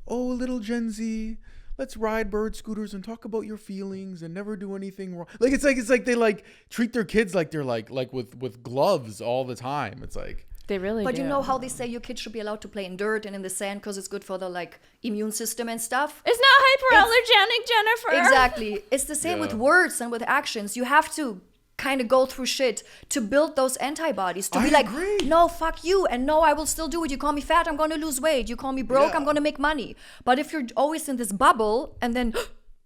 Oh, little Gen Z, let's ride bird scooters and talk about your feelings and never do anything wrong. Like, it's like they like treat their kids like they're like with gloves all the time. It's like. They really But do. you know how they say your kids should be allowed to play in dirt and in the sand because it's good for the like immune system and stuff? It's not hyperallergenic, Jennifer. Exactly. It's the same with Yeah. words and with actions. You have to kind of go through shit to build those antibodies to I be like, agree. no, fuck you, and no, I will still do it. You call me fat, I'm going to lose weight. You call me broke, Yeah. I'm going to make money. But if you're always in this bubble and then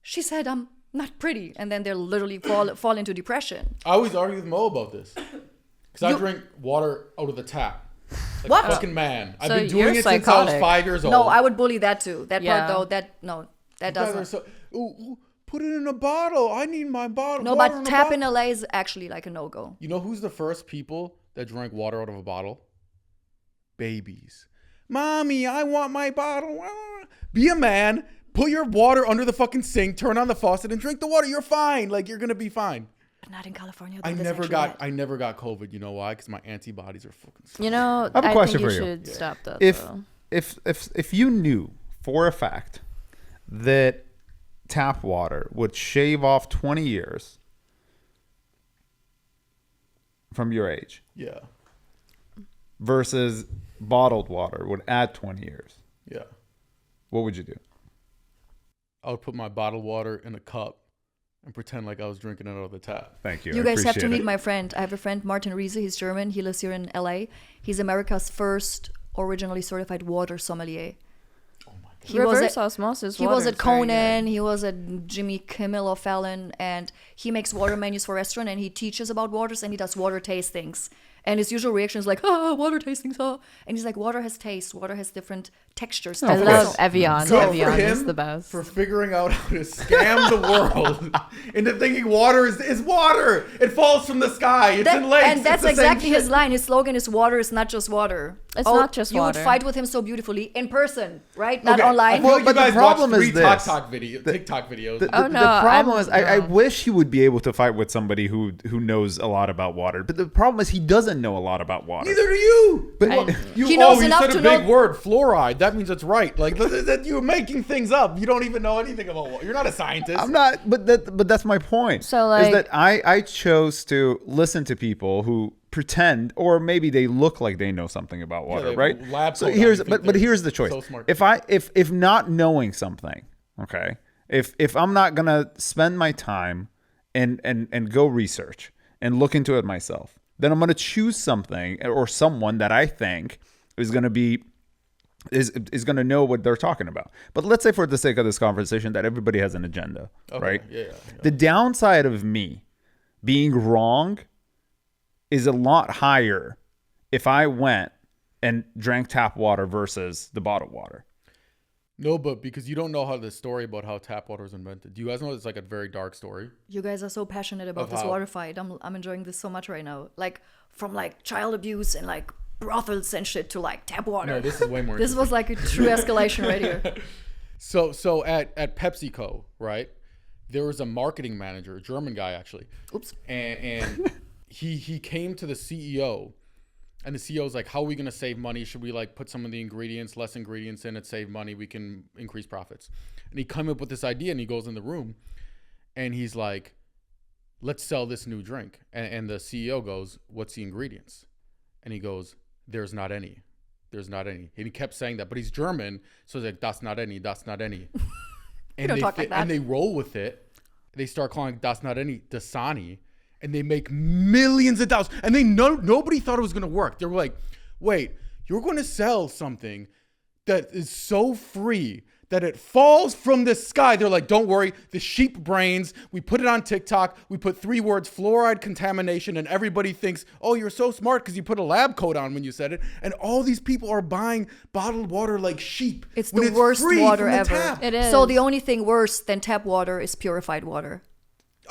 she said I'm not pretty, and then they'll literally fall into depression. I always argue with Mo about this because I drink water out of the tap. Like What? a fucking man. I've So been doing you're it since I was psychotic. 5 years old. No, I would bully that too. That Yeah. part though, that Guys are doesn't. so, ooh, put it in a bottle. I need my bottle. No, water but in a tap bottle. in LA is actually like a no-go. You know who's the first people that drank water out of a bottle? Babies. Mommy, I want my bottle. Be a man. Put your water under the fucking sink. Turn on the faucet and drink the water. You're fine. Like, you're gonna be fine. But not in California. I though, that's never actually bad. got COVID. You know why? Because my antibodies are fucking. You know, I have a question think for you you. should stop that. If though. if you knew for a fact that tap water would shave off 20 years from your age Yeah. versus bottled water would add 20 years, Yeah. what would you do? I would put my bottled water in a cup and pretend like I was drinking it out of the tap. Thank you. You I guys have to appreciate meet it. my friend. I have a friend, Martin Riese. He's German. He lives here in LA. He's America's first originally certified water sommelier. He reverse was at, osmosis. he water was is at very Conan. good. He was at Jimmy Kimmel or Fallon, and he makes water menus for restaurant. And he teaches about waters, and he does water tastings. And his usual reaction is like, water tastings, And he's like, water has taste. Water has different textures. I of love course. Evian. So- Good for Evian is him the best. for figuring out how to scam the world into thinking water is water. It falls from the sky. It's in lakes. And that's It's the same exactly his shit. line. His slogan is water is not just water. It's not just you water. would fight with him so beautifully in person, right? Not Okay, online. I feel like But you the guys problem watched is 3 this. TikTok videos. The Oh, no, problem I'm- is, I no. wish he would be able to fight with somebody who knows a lot about water. But the problem is, he doesn't know a lot about water. Neither do you. But He knows you enough said to a big know- word, fluoride. That means it's right. Like that you're making things up. You don't even know anything about water. You're not a scientist. I'm not. But that's my point. So, like- is that I chose to listen to people who pretend, or maybe they look like they know something about water, they right? lab So coat on, here's you think but they're here's the choice. so smart. If not knowing something, okay, if I'm not gonna spend my time and go research and look into it myself, then I'm gonna choose something or someone that I think is gonna be is going to know what they're talking about. But let's say for the sake of this conversation that everybody has an agenda, right? Yeah. The downside of me being wrong is a lot higher if I went and drank tap water versus the bottled water. No, but because you don't know how the story about how tap water was invented. Do you guys know it's like a very dark story? You guys are so passionate about this water fight. I'm enjoying this so much right now. Like from like child abuse and like brothels and shit to like tap water. No, this is way more. This was like a true escalation right here. So at PepsiCo, right? There was a marketing manager, a German guy actually. Oops. And he came to the CEO. And the CEO is like, how are we going to save money? Should we like put some of the less ingredients in it, save money? We can increase profits. And he come up with this idea and he goes in the room and he's like, let's sell this new drink. And the CEO goes, what's the ingredients? And he goes, there's not any. There's not any. And he kept saying that, but he's German. So he's like, that's not any. That's not any. You don't talk like that. And they roll with it. They start calling that's not any Dasani. And they make millions of dollars. And nobody thought it was going to work. They were like, wait, you're going to sell something that is so free that it falls from the sky. They're like, don't worry, the sheep brains, we put it on TikTok. We put 3 words, fluoride contamination. And everybody thinks, oh, you're so smart because you put a lab coat on when you said it. And all these people are buying bottled water like sheep. It's the worst water ever. It is. So the only thing worse than tap water is purified water.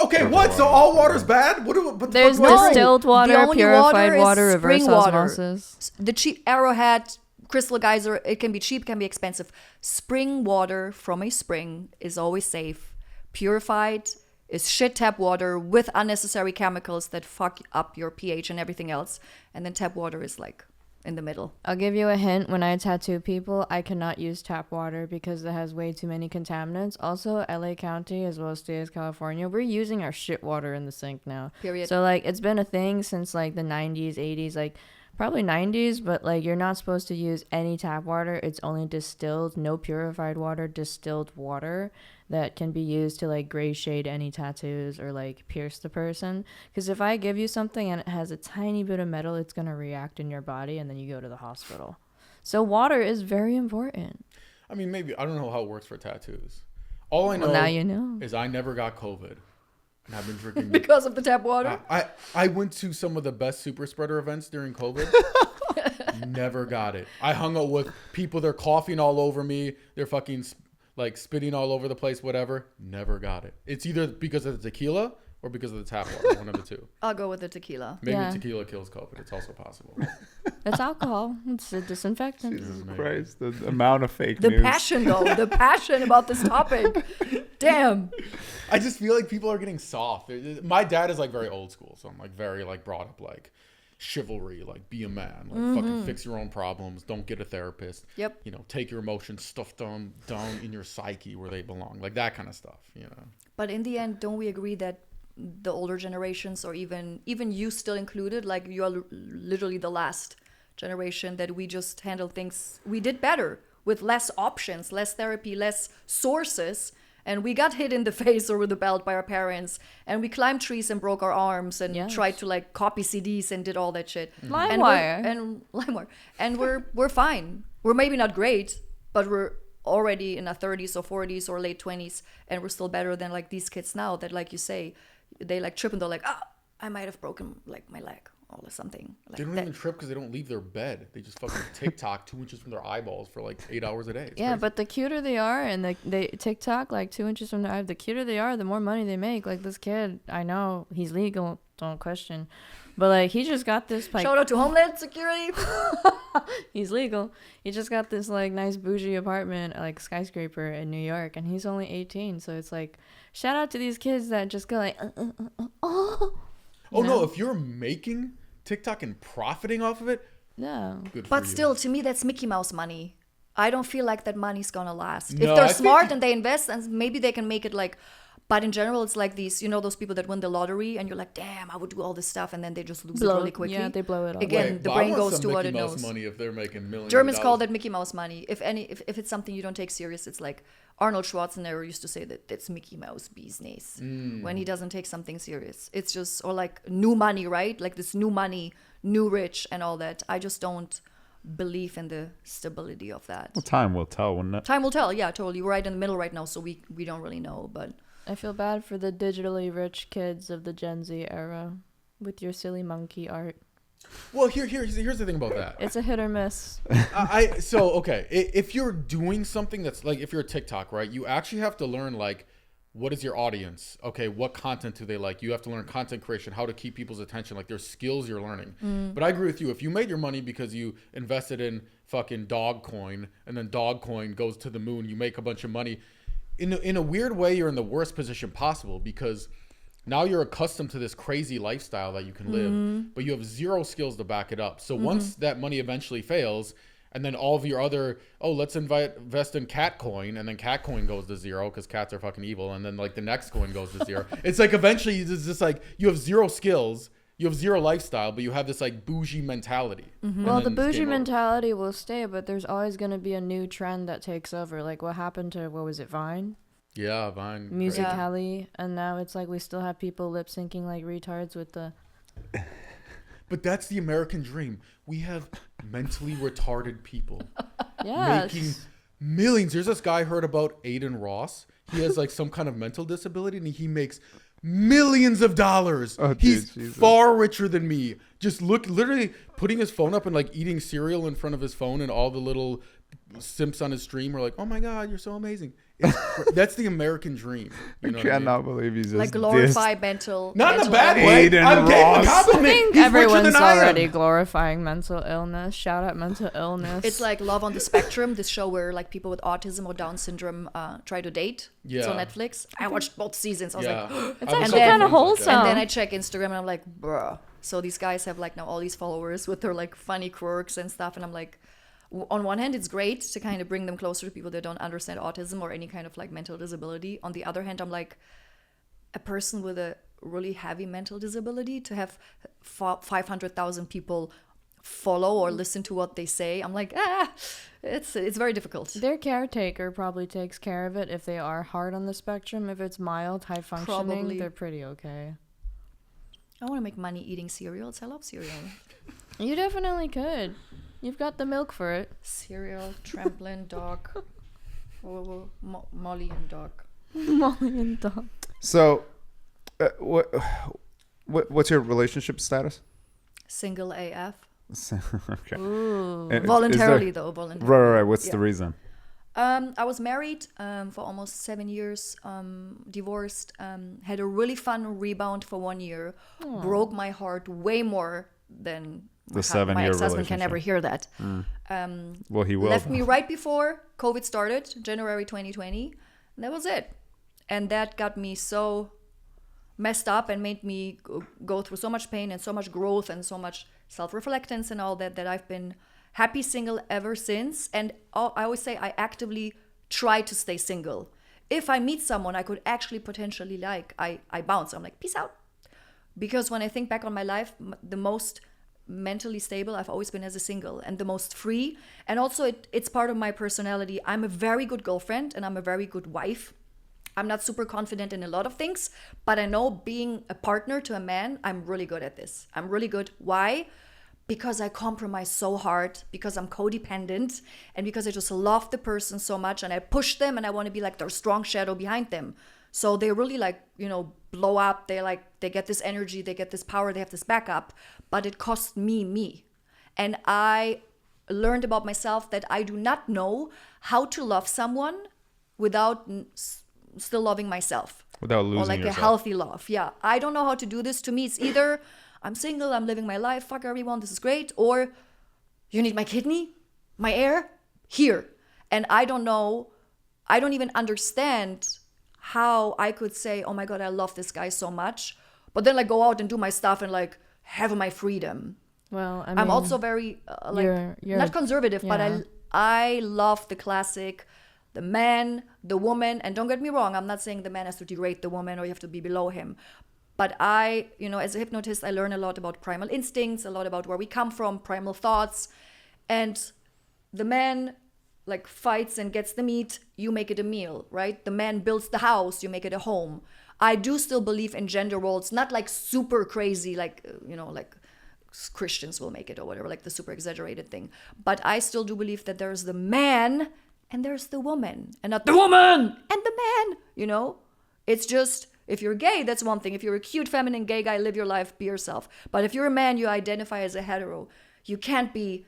Okay, what? So all water's bad? There's distilled water, the only purified water, is reverse spring water. osmosis. The cheap Arrowhead, Crystal Geyser, it can be cheap, can be expensive. Spring water from a spring is always safe. Purified is shit tap water with unnecessary chemicals that fuck up your pH and everything else. And then tap water is like in the middle. I'll give you a hint. When I tattoo people, I cannot use tap water because it has way too many contaminants. Also, LA County as well as state of California, we're using our shit water in the sink now. Period. So like it's been a thing since like the 90s, 80s, like probably 90s, but like you're not supposed to use any tap water. It's only distilled, no purified water, distilled water that can be used to like gray shade any tattoos or like pierce the person. Because if I give you something and it has a tiny bit of metal, it's going to react in your body and then you go to the hospital. So water is very important. I mean, maybe, I don't know how it works for tattoos. All I know, now you know, is I never got COVID. And I've been drinking. Because of the tap water? I went to some of the best super spreader events during COVID. Never got it. I hung out with people, they're coughing all over me. They're fucking like spitting all over the place, whatever. Never got it. It's either because of the tequila or because of the tap water, one of the two. I'll go with the tequila. Maybe Yeah. tequila kills COVID. It's also possible. it's alcohol. It's a disinfectant. Jesus Christ, the amount of fake The news. passion, though. The passion about this topic. Damn. I just feel like people are getting soft. My dad is like very old school, so I'm like very like brought up like chivalry, like be a man, like fucking fix your own problems, don't get a therapist. Yep. You know, take your emotions, stuff them down in your psyche where they belong, like that kind of stuff. You know. But in the end, don't we agree that the older generations, or even you still included, like you are literally the last generation that we just handle things, we did better with less options, less therapy, less sources. And we got hit in the face or with a belt by our parents, and we climbed trees and broke our arms and tried to like copy CDs and did all that shit. LimeWire. And we're fine. We're maybe not great, but we're already in our 30s or 40s or late 20s, and we're still better than like these kids now that, like you say, they like trip and they're like, I might have broken like my leg or something. Like they don't even trip because they don't leave their bed. They just fucking TikTok 2 inches from their eyeballs for like 8 hours a day. It's crazy. But the cuter they are, and they TikTok like 2 inches from their eye, the cuter they are, the more money they make. Like this kid, I know he's legal, don't question, but like he just got this like, shout out to Homeland Security. he's legal. He just got this like nice bougie apartment, like skyscraper in New York, and he's only 18. So it's like shout out to these kids that just go like no, if you're making TikTok and profiting off of it, no. Good for But you. still, to me, that's Mickey Mouse money. I don't feel like that money's gonna last. No, if they're I smart think- and they invest, and maybe they can make it like. But in general, it's like these, you know, those people that win the lottery, and you're like, damn, I would do all this stuff, and then they just lose it really quickly. Yeah, they blow it all. Again, Wait, the but brain I want goes some to what Mickey it Mouse knows. money if they're making millions. Germans of call dollars. that Mickey Mouse money. If it's something you don't take serious, it's like Arnold Schwarzenegger used to say that it's Mickey Mouse business when he doesn't take something serious. It's just, or like new money, right? Like this new money, new rich and all that. I just don't belief in the stability of that. Well, time will tell, wouldn't it? Time will tell. Yeah, totally. We're right in the middle right now, so we don't really know. But I feel bad for the digitally rich kids of the Gen Z era with your silly monkey art. Well, here's the thing about that. It's a hit or miss. Okay, if you're doing something that's like, if you're a TikTok, right, you actually have to learn, like, what is your audience? Okay, what content do they like? You have to learn content creation, how to keep people's attention. Like, there's skills you're learning. But I agree with you. If you made your money because you invested in fucking Dogcoin, and then Dogcoin goes to the moon, you make a bunch of money. In a weird way, you're in the worst position possible, because now you're accustomed to this crazy lifestyle that you can live, but you have zero skills to back it up. So once that money eventually fails, and then all of your other, let's invest in cat coin, and then cat coin goes to zero because cats are fucking evil, and then like the next coin goes to zero. It's like eventually it's just like you have zero skills, you have zero lifestyle, but you have this like bougie mentality. Well, the bougie mentality will stay, but there's always going to be a new trend that takes over. Like what happened to, what was it, Vine? Yeah, Vine. Musical.ly, and now it's like we still have people lip syncing like retards with the... But that's the American dream. We have mentally retarded people making millions. There's this guy I heard about, Aiden Ross. He has like some kind of mental disability, and he makes millions of dollars. Oh, dude, he's Jesus. far richer than me. Just literally putting his phone up and like eating cereal in front of his phone, and all the little simps on his stream are like, "Oh my God, you're so amazing." That's the American dream. You know I cannot believe he's just like glorify mental. Not in a mental bad illness. way. Aiden I'm getting a Ross. I compliment. think He's richer everyone's than I am. already glorifying mental illness. Shout out mental illness. It's like Love on the Spectrum, this show where like people with autism or Down syndrome try to date. It's on Yeah. Netflix. I watched both seasons. I was like, It's I was actually so kind friends of with wholesome. that. and then I check Instagram and I'm like, bruh. So these guys have like now all these followers with their like funny quirks and stuff, and I'm like, on one hand, it's great to kind of bring them closer to people that don't understand autism or any kind of like mental disability. On the other hand, I'm like, a person with a really heavy mental disability to have 500,000 people follow or listen to what they say. I'm like, it's very difficult. Their caretaker probably takes care of it if they are hard on the spectrum. If it's mild, high functioning, Probably. they're pretty okay. I want to make money eating cereals. I love cereal. You definitely could. You've got the milk for it. Cereal, trampoline, dog, Molly and dog. Molly and dog. So, what's your relationship status? Single AF. Okay. Ooh. And Voluntarily, though. Voluntarily. Right. What's the Yeah. reason? I was married for almost 7 years, divorced, had a really fun rebound for 1 year, broke my heart way more than The 7 my year ex-husband can relationship. never hear that. Well, he will. Left me right before COVID started, January 2020, and that was it. And that got me so messed up and made me go through so much pain and so much growth and so much self-reflectance and all that I've been happy single ever since. And I always say I actively try to stay single. If I meet someone I could actually potentially like, I bounce. I'm like, peace out. Because when I think back on my life, the most mentally stable I've always been as a single, and the most free. And also it's part of my personality. I'm a very good girlfriend and I'm a very good wife. I'm not super confident in a lot of things, but I know being a partner to a man, I'm really good at this. I'm really good. Why? Because I compromise so hard, because I'm codependent, and because I just love the person so much and I push them and I want to be like their strong shadow behind them. So they really like, blow up. They get this energy, they get this power, they have this backup, but it cost me. And I learned about myself that I do not know how to love someone without still loving myself. Without losing or like yourself. a healthy love. Yeah. I don't know how to do this. To me, it's either I'm single, I'm living my life, fuck everyone, this is great, or you need my kidney, my air, here. And I don't know, I don't even understand how I could say, oh my God, I love this guy so much, but then like go out and do my stuff and like have my freedom. Well, I mean, I'm also very you're not conservative, but yeah. I love the classic, the man, the woman, and don't get me wrong, I'm not saying the man has to degrade the woman or you have to be below him. But I, as a hypnotist, I learn a lot about primal instincts, a lot about where we come from, primal thoughts. And the man like fights and gets the meat, you make it a meal, right? The man builds the house, you make it a home. I do still believe in gender roles, not like super crazy, like, like Christians will make it or whatever, like the super exaggerated thing. But I still do believe that there's the man and there's the woman, and not the woman and the man, you know? It's just, if you're gay, that's one thing. If you're a cute, feminine, gay guy, live your life, be yourself. But if you're a man, you identify as a hetero. You can't be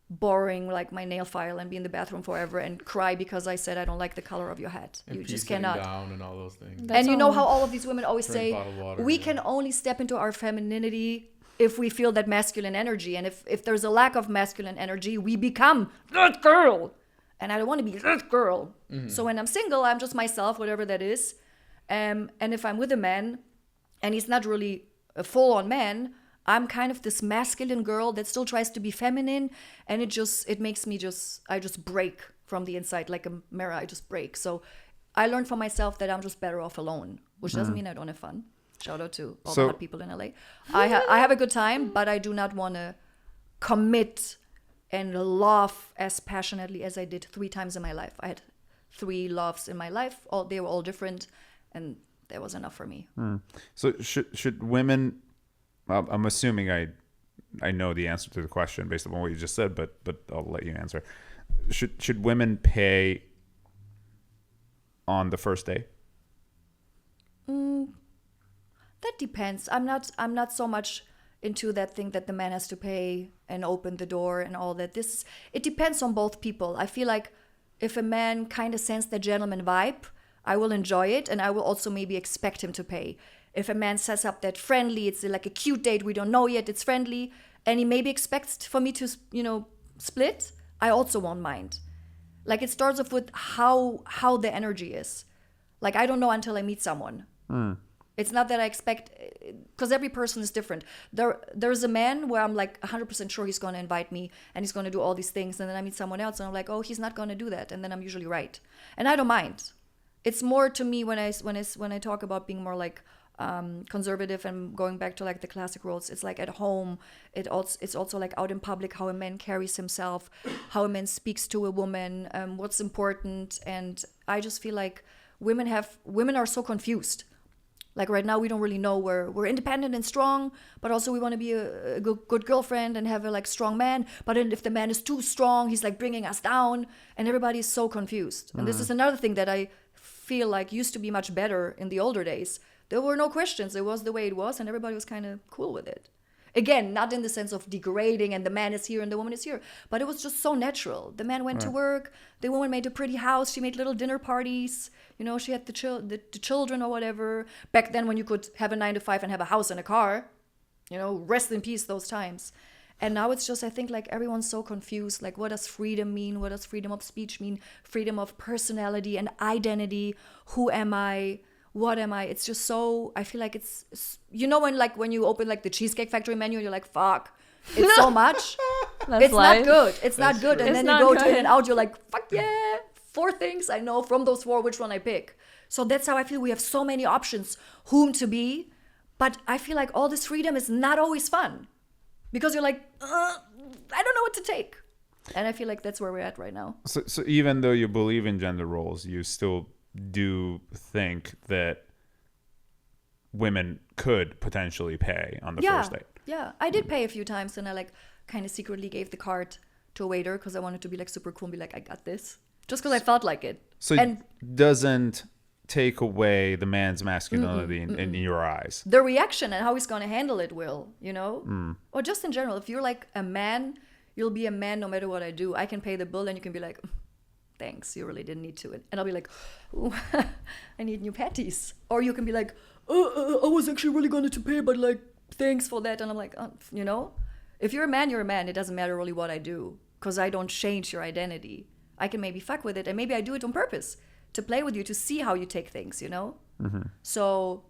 boring like my nail file and be in the bathroom forever and cry because I said I don't like the color of your hat. And You just pee sitting cannot. down and all those things. That's And you know all. how all of these women always Drink say, bottled water, we yeah. can only step into our femininity if we feel that masculine energy. And if there's a lack of masculine energy, we become that girl. And I don't want to be that girl. So when I'm single, I'm just myself, whatever that is. And if I'm with a man and he's not really a full-on man, I'm kind of this masculine girl that still tries to be feminine. And it makes me I just break from the inside like a mirror. I just break. So I learned for myself that I'm just better off alone, which doesn't mean I don't have fun. Shout out to all the hot people in LA. I have a good time, but I do not want to commit and love as passionately as I did 3 times in my life. I had 3 loves in my life. They were all different, and that was enough for me. So should women? I'm assuming I know the answer to the question based on what you just said, but I'll let you answer. Should women pay on the first day? That depends. I'm not so much into that thing that the man has to pay and open the door and all that. It depends on both people. I feel like if a man kind of sends the gentleman vibe, I will enjoy it, and I will also maybe expect him to pay. If a man sets up that friendly, it's like a cute date, we don't know yet, it's friendly, and he maybe expects for me to, split, I also won't mind. Like, it starts off with how the energy is. Like, I don't know until I meet someone. It's not that I expect, because every person is different. There's a man where I'm like 100% sure he's going to invite me and he's going to do all these things, and then I meet someone else and I'm like, oh, he's not going to do that, and then I'm usually right, and I don't mind. It's more to me when I talk about being more like conservative and going back to like the classic roles. It's like at home. It's also like out in public, how a man carries himself, how a man speaks to a woman, what's important. And I just feel like women are so confused. Like right now, we don't really know we're independent and strong, but also we want to be a good girlfriend and have a like strong man. But then if the man is too strong, he's like bringing us down, and everybody is so confused. And this is another thing that I feel like used to be much better in the older days. There were no questions. It was the way it was, and everybody was kind of cool with it. Again, not in the sense of degrading and the man is here and the woman is here, but it was just so natural. The man went to work, the woman made a pretty house, she made little dinner parties, she had the children or whatever. Back then when you could have a 9-to-5 and have a house and a car, rest in peace those times. And now it's just, I think like everyone's so confused. Like, what does freedom mean? What does freedom of speech mean? Freedom of personality and identity. Who am I? What am I? It's just so, I feel like it's when you open like the Cheesecake Factory menu, you're like, fuck, it's so much. It's life. not good. It's not good. And It's then you not go good. to In-N-Out, you're like, fuck yeah, 4 things. I know from those 4 which one I pick. So that's how I feel. We have so many options whom to be. But I feel like all this freedom is not always fun. Because you're like, I don't know what to take. And I feel like that's where we're at right now. So even though you believe in gender roles, you still do think that women could potentially pay on the first date. Yeah, I did pay a few times, and I like kind of secretly gave the card to a waiter because I wanted to be like super cool and be like, I got this. Just because I felt like it. So it doesn't take away the man's masculinity in your eyes. The reaction and how he's going to handle it will, Or just in general, if you're like a man, you'll be a man no matter what I do. I can pay the bill and you can be like, thanks, you really didn't need to. And I'll be like, ooh, I need new panties. Or you can be like, I was actually really going to pay, but like, thanks for that. And I'm like, if you're a man, you're a man. It doesn't matter really what I do because I don't change your identity. I can maybe fuck with it, and maybe I do it on purpose to play with you, to see how you take things, So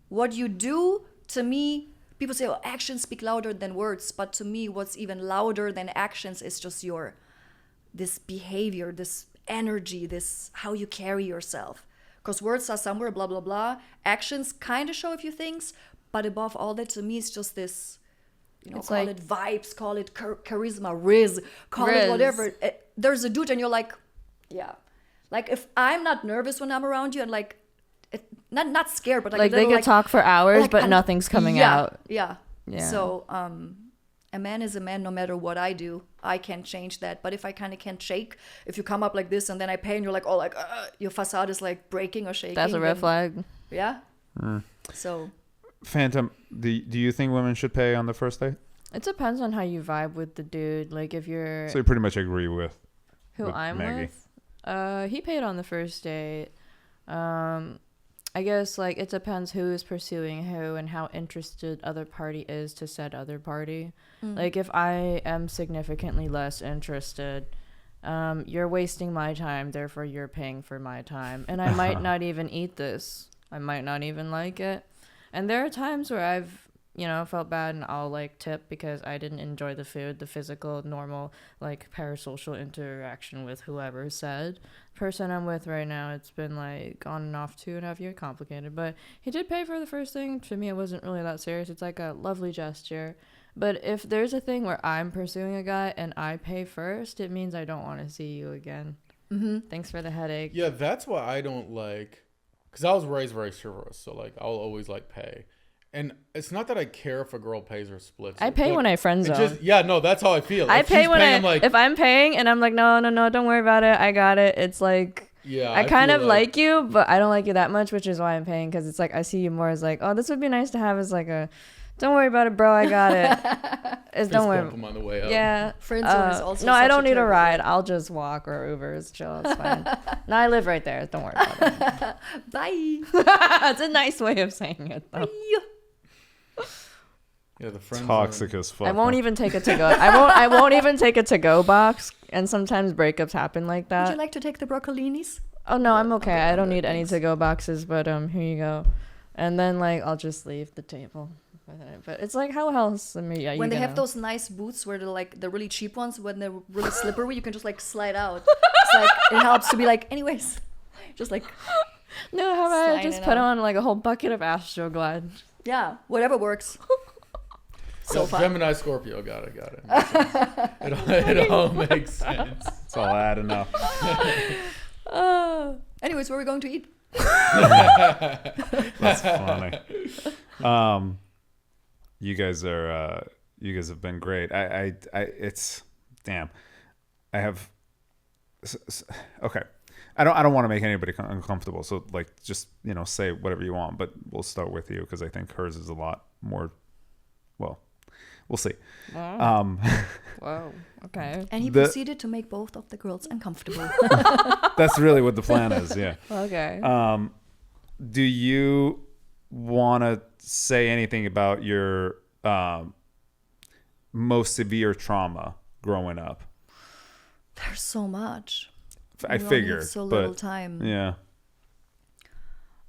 what you do, to me, people say, actions speak louder than words. But to me, what's even louder than actions is just this behavior, this energy, this how you carry yourself. Because words are somewhere, blah, blah, blah. Actions kind of show a few things. But above all that, to me, it's just this, call it vibes, call it charisma, call it whatever. There's a dude and you're like, yeah. Like, if I'm not nervous when I'm around you and like, not scared, but like they could talk for hours, but nothing's coming out. Yeah. Yeah. So, a man is a man no matter what I do. I can't change that. But if I kind of can't shake, if you come up like this and then I pay and you're like, oh, like, your facade is like breaking or shaking. That's a red flag. Yeah. So. Fantom, do you think women should pay on the first date? It depends on how you vibe with the dude. Like if you're... So you pretty much agree with who I'm Maggie. with? He paid on the first date. I guess like it depends who is pursuing who and how interested other party is to said other party. Like if I am significantly less interested, you're wasting my time, therefore you're paying for my time. And I might not even eat this. I might not even like it. And there are times where I've, felt bad and I'll like tip because I didn't enjoy the food, the physical, normal, like parasocial interaction with whoever said person I'm with right now. It's been like on and off 2.5 years, complicated, but he did pay for the first thing. To me, it wasn't really that serious. It's like a lovely gesture. But if there's a thing where I'm pursuing a guy and I pay first, it means I don't want to see you again. Thanks for the headache. Yeah, that's why I don't like, because I was raised very chivalrous, so like I'll always like pay. And it's not that I care if a girl pays or splits. I pay when I friend zone. That's how I feel. I if pay she's when paying, I'm like, if I'm paying and I'm like, no, don't worry about it. I got it. It's like, yeah, I kind of like you, but I don't like you that much, which is why I'm paying. Because it's like, I see you more as like, oh, this would be nice to have as like a, don't worry about it, bro. I got it. It's don't worry. Bump 'em on the way up. Yeah. Friend zone is also no, I don't need a terrible ride. I'll just walk or Uber. It's chill. It's fine. No, I live right there. Don't worry about it. Bye. It's a nice way of saying it, though. Yeah, the friend Toxic zone. as fuck. I won't even take it to go. I won't even take it to go box. And sometimes breakups happen like that. Would you like to take the broccolinis? Oh no, I'm okay. I don't need any to go boxes, but here you go. And then like I'll just leave the table. But it's like how else? I mean, yeah. When they have those nice boots where they're like the really cheap ones, when they're really slippery, you can just like slide out. It's like it helps to be like, anyways, just like. No, how about I just put out. on like a whole bucket of Astroglide? Yeah, whatever works. So fun. Gemini, Scorpio, got it. It all makes sense. It's all adding up. Anyways, where are we going to eat? That's funny. You guys have been great. It's damn. I have. Okay. I don't want to make anybody uncomfortable. So like, just say whatever you want. But we'll start with you because I think hers is a lot more. Well, we'll see. Wow. Whoa. Okay. And he proceeded to make both of the girls uncomfortable. That's really what the plan is. Yeah. Okay. Do you want to say anything about your most severe trauma growing up? There's so much. I figured, so but little time. Yeah.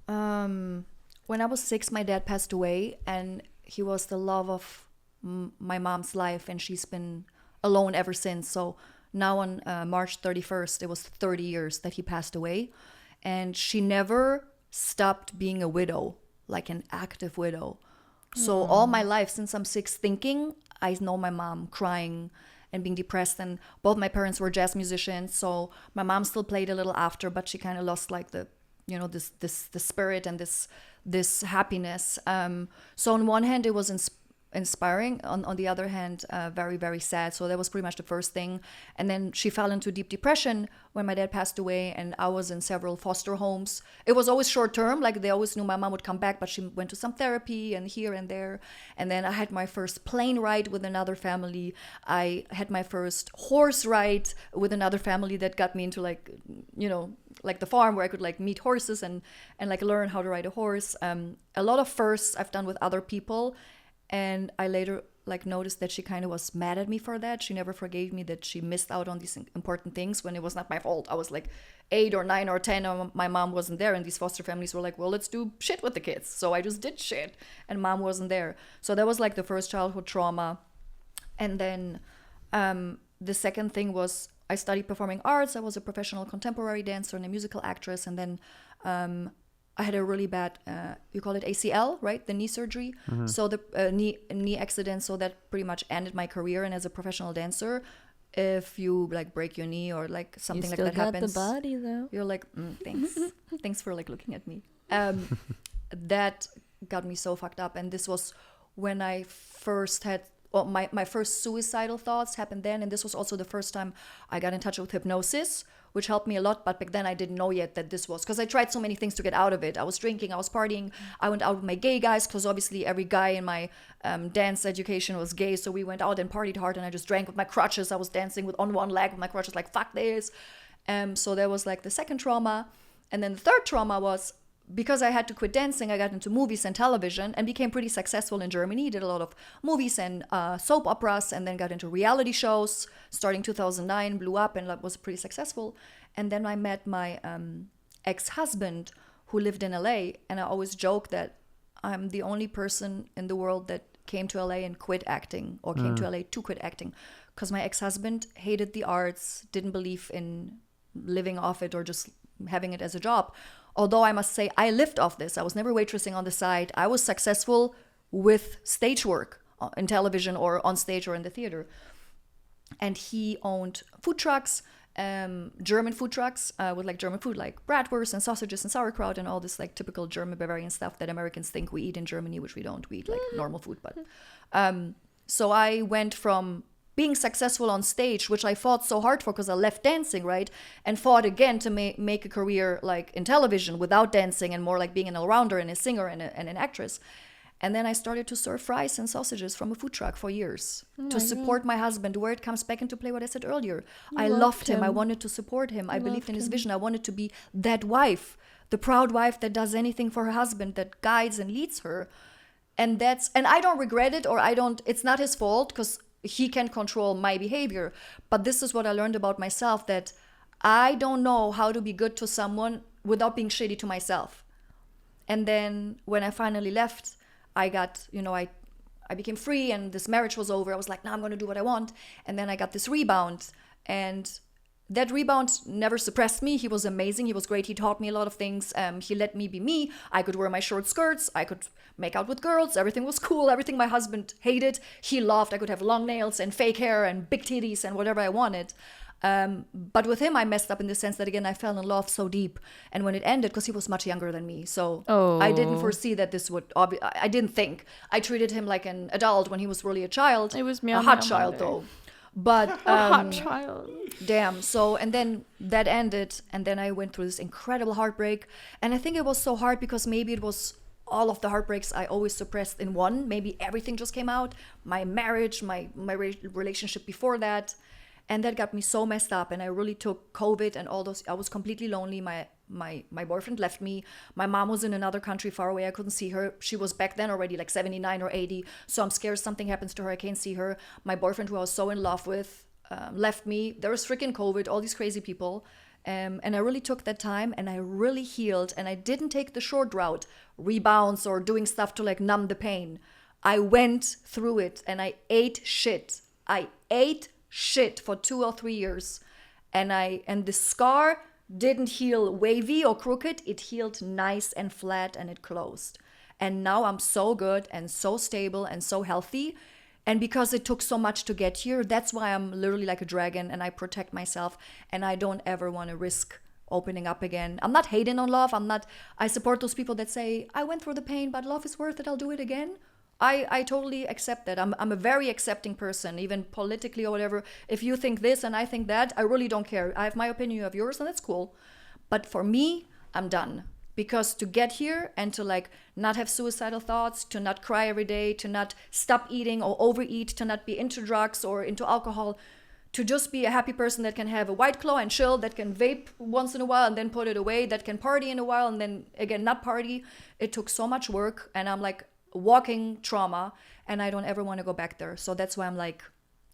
When I was 6, my dad passed away, and he was the love of my mom's life, and she's been alone ever since. So now on March 31st, it was 30 years that he passed away, and she never stopped being a widow, like an active widow. So all my life, since I'm 6 thinking, I know my mom crying and being depressed, and both my parents were jazz musicians, so my mom still played a little after, but she kind of lost like the the spirit and this happiness. So on one hand it was inspiring, on the other hand very, very sad. So that was pretty much the first thing. And then she fell into deep depression when my dad passed away, and I was in several foster homes. It was always short term, like they always knew my mom would come back, but she went to some therapy and here and there. And then I had my first plane ride with another family. I had my first horse ride with another family that got me into like the farm where I could like meet horses and like learn how to ride a horse. A lot of firsts I've done with other people. And I later like noticed that she kind of was mad at me for that. She never forgave me that she missed out on these important things when it was not my fault. I was like 8 or 9 or 10 and my mom wasn't there, and these foster families were like, well, let's do shit with the kids. So I just did shit and mom wasn't there. So that was like the first childhood trauma. And then the second thing was I studied performing arts. I was a professional contemporary dancer and a musical actress. And then I had a really bad, you call it ACL, right? The knee surgery. Mm-hmm. So the knee accident. So that pretty much ended my career. And as a professional dancer, if you like break your knee or like something like that happens, you still got the body though. You're like, thanks, thanks for like looking at me. That got me so fucked up. And this was when I first had well, my first suicidal thoughts happened then. And this was also the first time I got in touch with hypnosis, which helped me a lot. But back then I didn't know yet that this was, because I tried so many things to get out of it. I was drinking, I was partying, I went out with my gay guys, because obviously every guy in my dance education was gay. So we went out and partied hard, and I just drank with my crutches. I was dancing with on one leg with my crutches, like, fuck this. So there was like the second trauma. And then the third trauma was, because I had to quit dancing, I got into movies and television and became pretty successful in Germany. Did a lot of movies and soap operas, and then got into reality shows starting 2009, blew up and was pretty successful. And then I met my ex-husband who lived in LA, and I always joke that I'm the only person in the world that came to LA and quit acting, or came to LA to quit acting, because my ex-husband hated the arts, didn't believe in living off it or just having it as a job. Although I must say, I lived off this. I was never waitressing on the side. I was successful with stage work in television or on stage or in the theater. And he owned food trucks, German food trucks with like German food, like bratwurst and sausages and sauerkraut and all this like typical German Bavarian stuff that Americans think we eat in Germany, which we don't. We eat like normal food. But so I went from being successful on stage, which I fought so hard for because I left dancing, right? And fought again to make a career like in television without dancing, and more like being an all-rounder and a singer and an actress. And then I started to serve fries and sausages from a food truck for years to support my husband, where it comes back into play what I said earlier. I loved him. I wanted to support him. I believed in his vision. I wanted to be that wife, the proud wife that does anything for her husband, that guides and leads her. And I don't regret it, or it's not his fault, because he can control my behavior. But this is what I learned about myself, that I don't know how to be good to someone without being shitty to myself. And then when I finally left, I got, I became free, and this marriage was over. I was like, now I'm going to do what I want. And then I got this rebound, and that rebound never suppressed me. He was amazing. He was great. He taught me a lot of things. He let me be me. I could wear my short skirts. I could make out with girls. Everything was cool. Everything my husband hated, he loved. I could have long nails and fake hair and big titties and whatever I wanted. But with him, I messed up in the sense that, again, I fell in love so deep. And when it ended, because he was much younger than me, so I didn't foresee that this would, I didn't think. I treated him like an adult when he was really a child. It was a hot child, though. But a hot child. Damn. So, and then that ended, and then I went through this incredible heartbreak. And I think it was so hard because maybe it was all of the heartbreaks I always suppressed in one. Maybe everything just came out. My marriage, my relationship before that. And that got me so messed up. And I really took COVID and all those. I was completely lonely. My boyfriend left me. My mom was in another country far away. I couldn't see her. She was back then already like 79 or 80. So I'm scared something happens to her. I can't see her. My boyfriend, who I was so in love with, left me. There was freaking COVID, all these crazy people. And I really took that time, and I really healed. And I didn't take the short route, rebounds or doing stuff to like numb the pain. I went through it, and I ate shit. I ate shit for 2 or 3 years. And the scar didn't heal wavy or crooked. It healed nice and flat, and it closed. And now I'm so good and so stable and so healthy. And because it took so much to get here, that's why I'm literally like a dragon, and I protect myself, and I don't ever want to risk opening up again. I'm not hating on love. I support those people that say, I went through the pain, but love is worth it. I'll do it again. I totally accept that. I'm a very accepting person, even politically or whatever. If you think this and I think that, I really don't care. I have my opinion, you have yours, and that's cool. But for me, I'm done. Because to get here and to like not have suicidal thoughts, to not cry every day, to not stop eating or overeat, to not be into drugs or into alcohol, to just be a happy person that can have a White Claw and chill, that can vape once in a while and then put it away, that can party in a while and then again not party. It took so much work, and I'm like walking trauma, and I don't ever want to go back there. So that's why I'm like,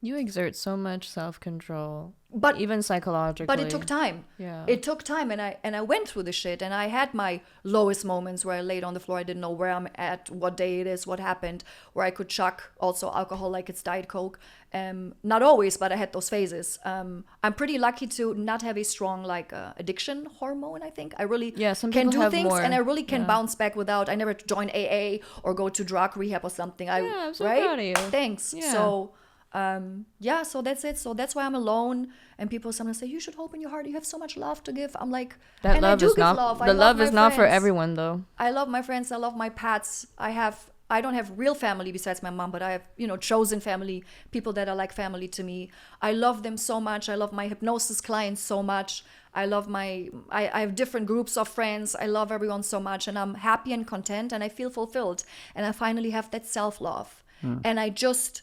you exert so much self-control, but even psychologically. But it took time. Yeah, it took time, and I went through the shit, and I had my lowest moments where I laid on the floor. I didn't know where I'm at, what day it is, what happened. Where I could chuck also alcohol like it's Diet Coke. Not always, but I had those phases. I'm pretty lucky to not have a strong like addiction hormone. I think I really some can do have things, more. and I really can bounce back without. I never join AA or go to drug rehab or something. I'm so right? proud of you. Thanks. Yeah. So. So that's it. So that's why I'm alone. And people sometimes say, you should open your heart. You have so much love to give. I'm like, that and love I do is give not love. the love is not for everyone though. I love my friends. I love my pets. I have I don't have real family besides my mom, but I have, chosen family, people that are like family to me. I love them so much. I love my hypnosis clients so much. I love I have different groups of friends. I love everyone so much, and I'm happy and content, and I feel fulfilled. And I finally have that self-love. And I just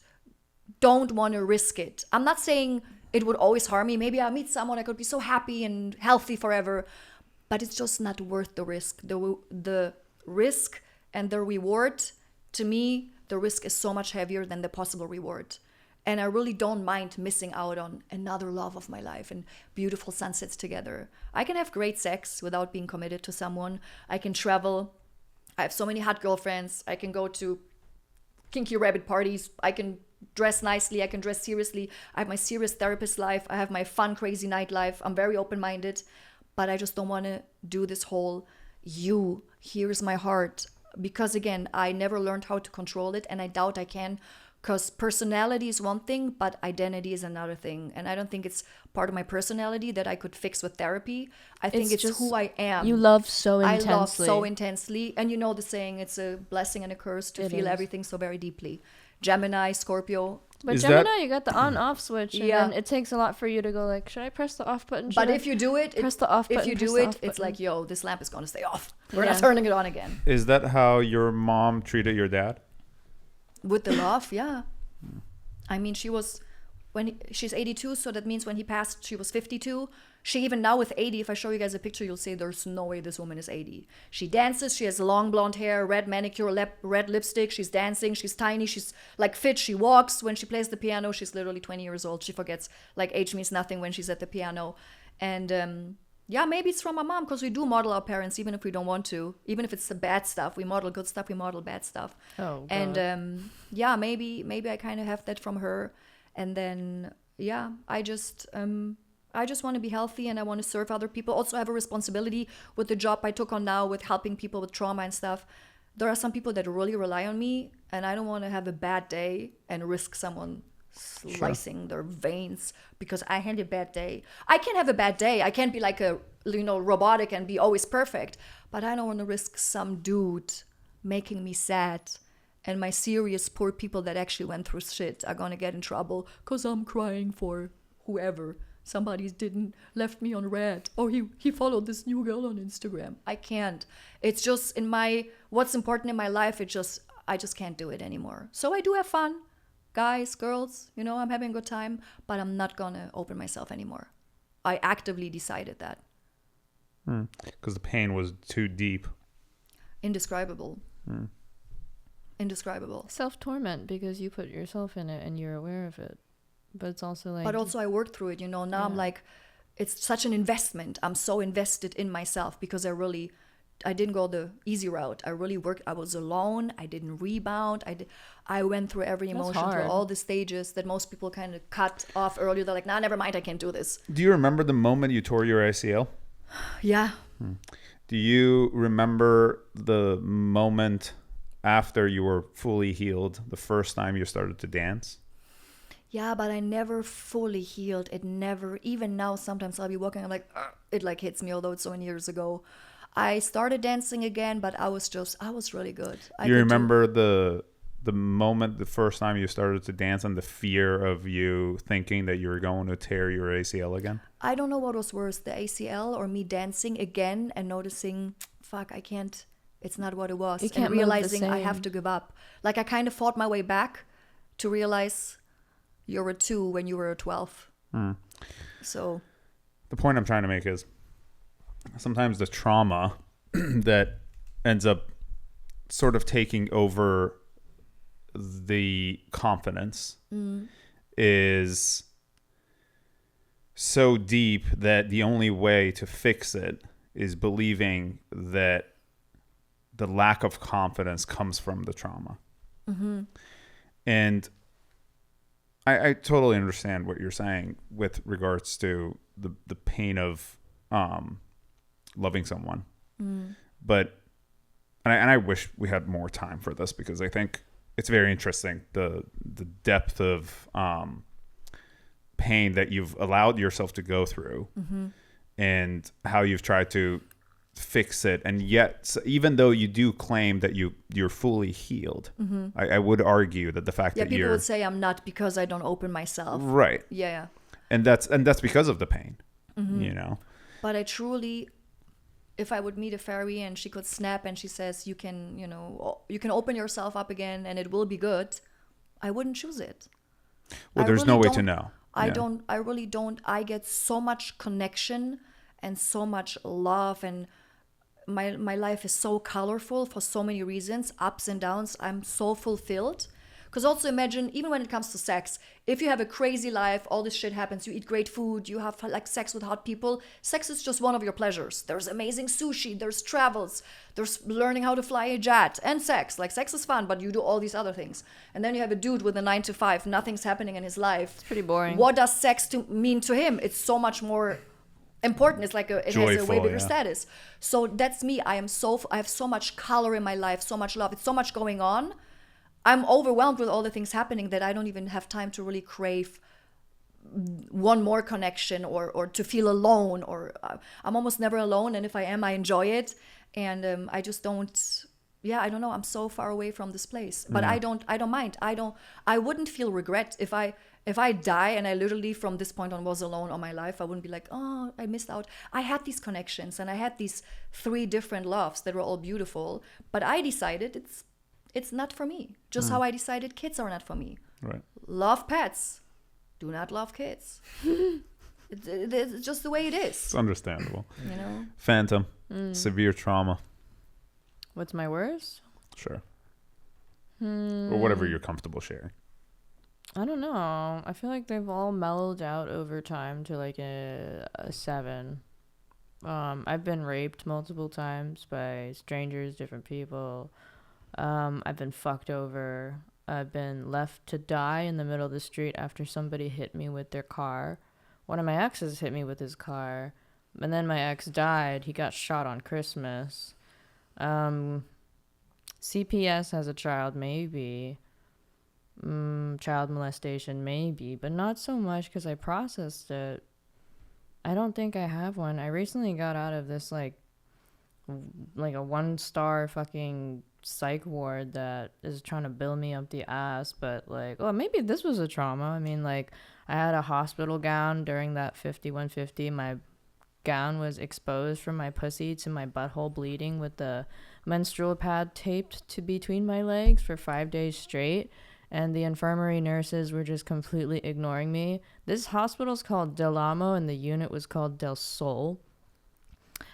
don't want to risk it. I'm not saying it would always harm me. Maybe I'll meet someone I could be so happy and healthy forever, but it's just not worth the risk. The risk and the reward, to me, the risk is so much heavier than the possible reward. And I really don't mind missing out on another love of my life and beautiful sunsets together. I can have great sex without being committed to someone. I can travel. I have so many hot girlfriends. I can go to kinky rabbit parties. I can dress nicely. I can dress seriously. I have my serious therapist life. I have my fun, crazy nightlife. I'm very open-minded. But I just don't want to do this whole, here's my heart. Because again, I never learned how to control it, and I doubt I can. Because personality is one thing, but identity is another thing. And I don't think it's part of my personality that I could fix with therapy. I think it's just who I am. You love so intensely. I love so intensely. And you know the saying, it's a blessing and a curse to feel everything so very deeply. Gemini, Scorpio. But Gemini, you got the on-off switch. And then it takes a lot for you to go like, should I press the off button? But if you do it, press the off button. If you do it, it's like, this lamp is going to stay off. We're not turning it on again. Is that how your mom treated your dad? With the love, yeah. I mean, she's 82, so that means when he passed, she was 52. She even now with 80, if I show you guys a picture, you'll say there's no way this woman is 80. She dances, she has long blonde hair, red manicure, red lipstick, she's dancing, she's tiny, she's like fit, she walks. When she plays the piano, she's literally 20 years old. She forgets, like, age means nothing when she's at the piano. And maybe it's from my mom, because we do model our parents, even if we don't want to. Even if it's the bad stuff, we model good stuff, we model bad stuff. Oh, God. And maybe I kind of have that from her. And then, I just want to be healthy, and I want to serve other people. Also have a responsibility with the job I took on now, with helping people with trauma and stuff. There are some people that really rely on me, and I don't want to have a bad day and risk someone slicing their veins because I had a bad day. I can have a bad day. I can't be like a robotic and be always perfect, but I don't want to risk some dude making me sad, and my serious poor people that actually went through shit are gonna get in trouble because I'm crying for whoever. Somebody didn't left me on red, or he followed this new girl on Instagram. I can't. It's just what's important in my life. I just can't do it anymore. So I do have fun. Guys, girls, I'm having a good time, but I'm not gonna open myself anymore. I actively decided that. Because the pain was too deep. Indescribable. Indescribable. Self-torment, because you put yourself in it and you're aware of it. But it's also like... But also I worked through it, Now I'm like, it's such an investment. I'm so invested in myself because I didn't go the easy route. I really worked. I was alone. I didn't rebound. I went through every emotion, through all the stages that most people kind of cut off earlier. They're like, nah, never mind. I can't do this. Do you remember the moment you tore your ACL? Yeah. Do you remember the moment after you were fully healed, the first time you started to dance? Yeah, but I never fully healed. It never, even now, sometimes I'll be walking, I'm like, it like hits me, although it's so many years ago. I started dancing again, but I was really good. You remember the moment, the first time you started to dance, and the fear of you thinking that you were going to tear your ACL again? I don't know what was worse, the ACL or me dancing again and noticing, fuck, I can't, it's not what it was. And realizing I have to give up. Like I kind of fought my way back to realize you're a 2 when you were a 12. So the point I'm trying to make is sometimes the trauma that ends up sort of taking over the confidence is so deep that the only way to fix it is believing that the lack of confidence comes from the trauma. And I totally understand what you're saying with regards to the pain of loving someone. But and I wish we had more time for this, because I think it's very interesting, the depth of pain that you've allowed yourself to go through, and how you've tried to fix it, and yet even though you do claim that you're fully healed, I would argue that the fact that people you're would say I'm not because I don't open myself. right. Yeah. And that's because of the pain, you know. But I truly, if I would meet a fairy and she could snap and she says you can open yourself up again and it will be good, I wouldn't choose it. Well, there's really no way don't- to know. I Yeah. don't. I really don't. I get so much connection and so much love, and my life is so colorful for so many reasons, ups and downs. I'm so fulfilled. Because also imagine, even when it comes to sex, if you have a crazy life, all this shit happens, you eat great food, you have like sex with hot people, sex is just one of your pleasures. There's amazing sushi, there's travels, there's learning how to fly a jet, and sex. Like sex is fun, but you do all these other things. And then you have a dude with a 9 to 5, nothing's happening in his life. It's pretty boring. What does sex mean to him? It's so much more important. It's like it has a way Joyful, bigger yeah. status. So that's me. I have so much color in my life, so much love. It's so much going on. I'm overwhelmed with all the things happening that I don't even have time to really crave one more connection or to feel alone. Or I'm almost never alone, and if I am, I enjoy it. And I just don't. Yeah, I don't know. I'm so far away from this place, but I don't mind. I wouldn't feel regret if I die and I literally from this point on was alone all my life. I wouldn't be like, oh, I missed out. I had these connections and I had these 3 different loves that were all beautiful, but I decided it's not for me. Just how I decided kids are not for me. Right. Love pets. Do not love kids. It's just the way it is. It's understandable. You know? Phantom, severe trauma. What's my worst? Sure. Or whatever you're comfortable sharing. I don't know. I feel like they've all mellowed out over time to like a 7. I've been raped multiple times by strangers, different people. I've been fucked over. I've been left to die in the middle of the street after somebody hit me with their car. One of my exes hit me with his car, and then my ex died. He got shot on Christmas. CPS as a child, maybe. Child molestation, maybe, but not so much because I processed it. I don't think I have one. I recently got out of this like a 1-star fucking psych ward that is trying to bill me up the ass, but like, oh, maybe this was a trauma. I mean, like, I had a hospital gown during that 5150. My gown was exposed from my pussy to my butthole bleeding with the menstrual pad taped to between my legs for 5 days straight. And the infirmary nurses were just completely ignoring me. This hospital's called Del Amo, and the unit was called Del Sol.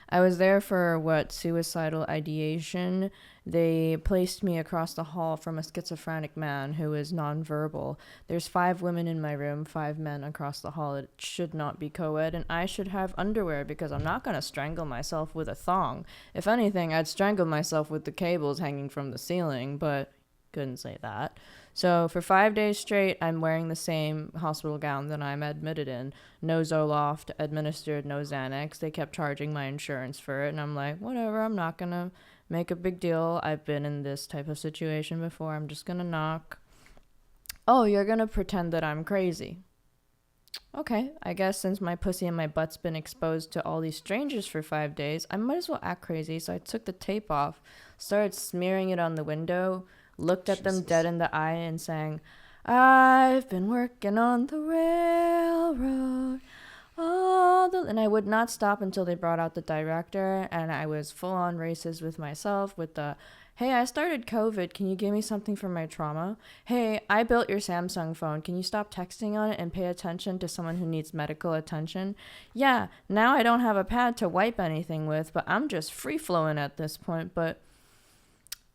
I was there for suicidal ideation. They placed me across the hall from a schizophrenic man who is nonverbal. There's 5 women in my room, 5 men across the hall. It should not be co-ed, and I should have underwear because I'm not going to strangle myself with a thong. If anything, I'd strangle myself with the cables hanging from the ceiling, but couldn't say that. So for 5 days straight, I'm wearing the same hospital gown that I'm admitted in. No Zoloft administered, no Xanax. They kept charging my insurance for it, and I'm like, whatever, I'm not going to make a big deal. I've been in this type of situation before. I'm just going to knock. Oh, you're going to pretend that I'm crazy. Okay, I guess since my pussy and my butt's been exposed to all these strangers for 5 days, I might as well act crazy. So I took the tape off, started smearing it on the window, looked at them dead in the eye and sang, I've been working on the railroad. And I would not stop until they brought out the director, and I was full on racist with myself with the, hey, I started COVID. Can you give me something for my trauma? Hey, I built your Samsung phone. Can you stop texting on it and pay attention to someone who needs medical attention? Yeah, now I don't have a pad to wipe anything with, but I'm just free-flowing at this point, but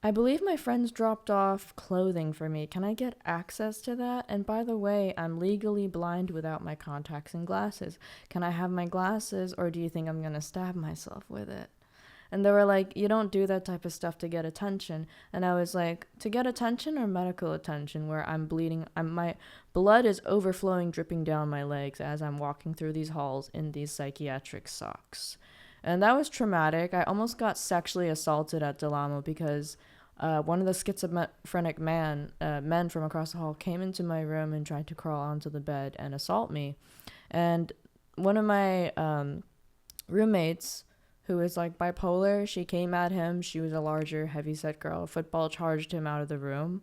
I believe my friends dropped off clothing for me. Can I get access to that? And by the way, I'm legally blind without my contacts and glasses. Can I have my glasses, or do you think I'm going to stab myself with it? And they were like, you don't do that type of stuff to get attention. And I was like, to get attention or medical attention, where I'm bleeding, my blood is overflowing, dripping down my legs as I'm walking through these halls in these psychiatric socks. And that was traumatic. I almost got sexually assaulted at Del Amo because one of the schizophrenic men from across the hall came into my room and tried to crawl onto the bed and assault me. And one of my roommates, who is like bipolar. She came at him. She was a larger, heavyset girl. A football charged him out of the room.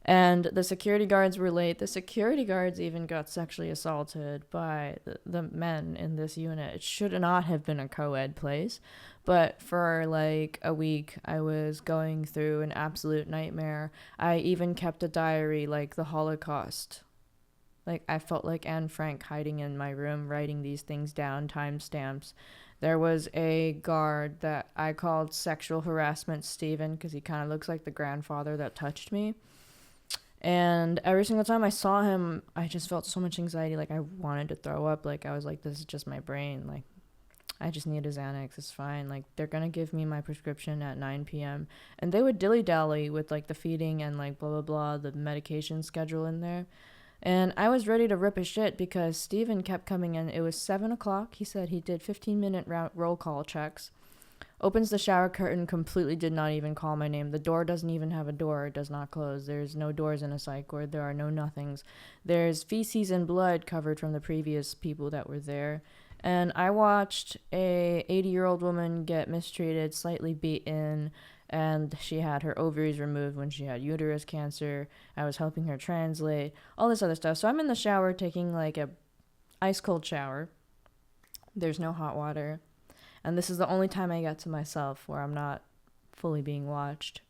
And the security guards were late. The security guards even got sexually assaulted by the men in this unit. It should not have been a co-ed place. But for like a week, I was going through an absolute nightmare. I even kept a diary like the Holocaust. Like, I felt like Anne Frank hiding in my room, writing these things down, timestamps. There was a guard that I called Sexual Harassment Steven, because he kind of looks like the grandfather that touched me. And every single time I saw him, I just felt so much anxiety. Like, I wanted to throw up. Like, I was like, this is just my brain. Like, I just need a Xanax. It's fine. Like, they're going to give me my prescription at 9 p.m. And they would dilly-dally with, like, the feeding and, like, blah, blah, blah, the medication schedule in there. And I was ready to rip his shit because Steven kept coming in. It was 7 o'clock. He said he did 15-minute roll call checks. Opens the shower curtain, completely did not even call my name. The door doesn't even have a door. It does not close. There's no doors in a psych ward. There are no nothings. There's feces and blood covered from the previous people that were there. And I watched a 80-year-old woman get mistreated, slightly beaten, and she had her ovaries removed when she had uterus cancer. I was helping her translate, all this other stuff. So I'm in the shower taking like a ice cold shower. There's no hot water. And this is the only time I get to myself where I'm not fully being watched.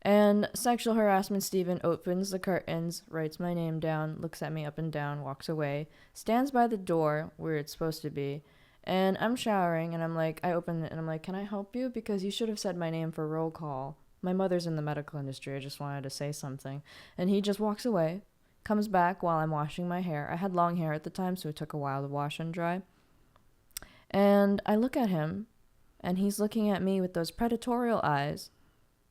And Sexual Harassment Steven opens the curtains, writes my name down, looks at me up and down, walks away, stands by the door where it's supposed to be. And I'm showering, and I'm like, I open it, and I'm like, can I help you? Because you should have said my name for roll call. My mother's in the medical industry. I just wanted to say something. And he just walks away, comes back while I'm washing my hair. I had long hair at the time, so it took a while to wash and dry. And I look at him, and he's looking at me with those predatorial eyes.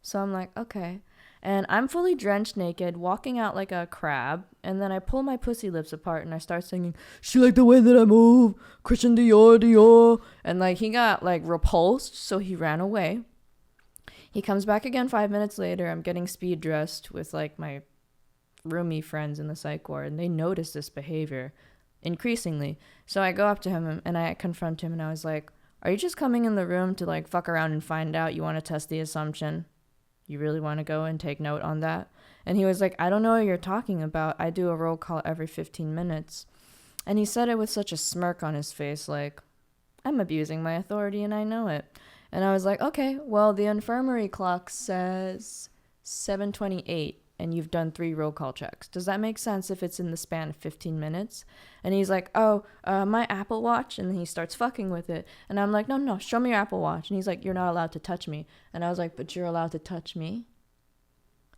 So I'm like, okay. And I'm fully drenched naked, walking out like a crab. And then I pull my pussy lips apart and I start singing, she like the way that I move, Christian Dior, Dior. And like he got like repulsed, so he ran away. He comes back again 5 minutes later. I'm getting speed dressed with like my roomie friends in the psych ward. And they notice this behavior increasingly. So I go up to him and I confront him and I was like, are you just coming in the room to like fuck around and find out? You want to test the assumption? You really want to go and take note on that? And he was like, I don't know what you're talking about. I do a roll call every 15 minutes. And he said it with such a smirk on his face, like, I'm abusing my authority and I know it. And I was like, okay, well, the infirmary clock says 7:28 and you've done 3 roll call checks. Does that make sense if it's in the span of 15 minutes? And he's like, my Apple Watch. And then he starts fucking with it. And I'm like, no, show me your Apple Watch. And he's like, you're not allowed to touch me. And I was like, but you're allowed to touch me?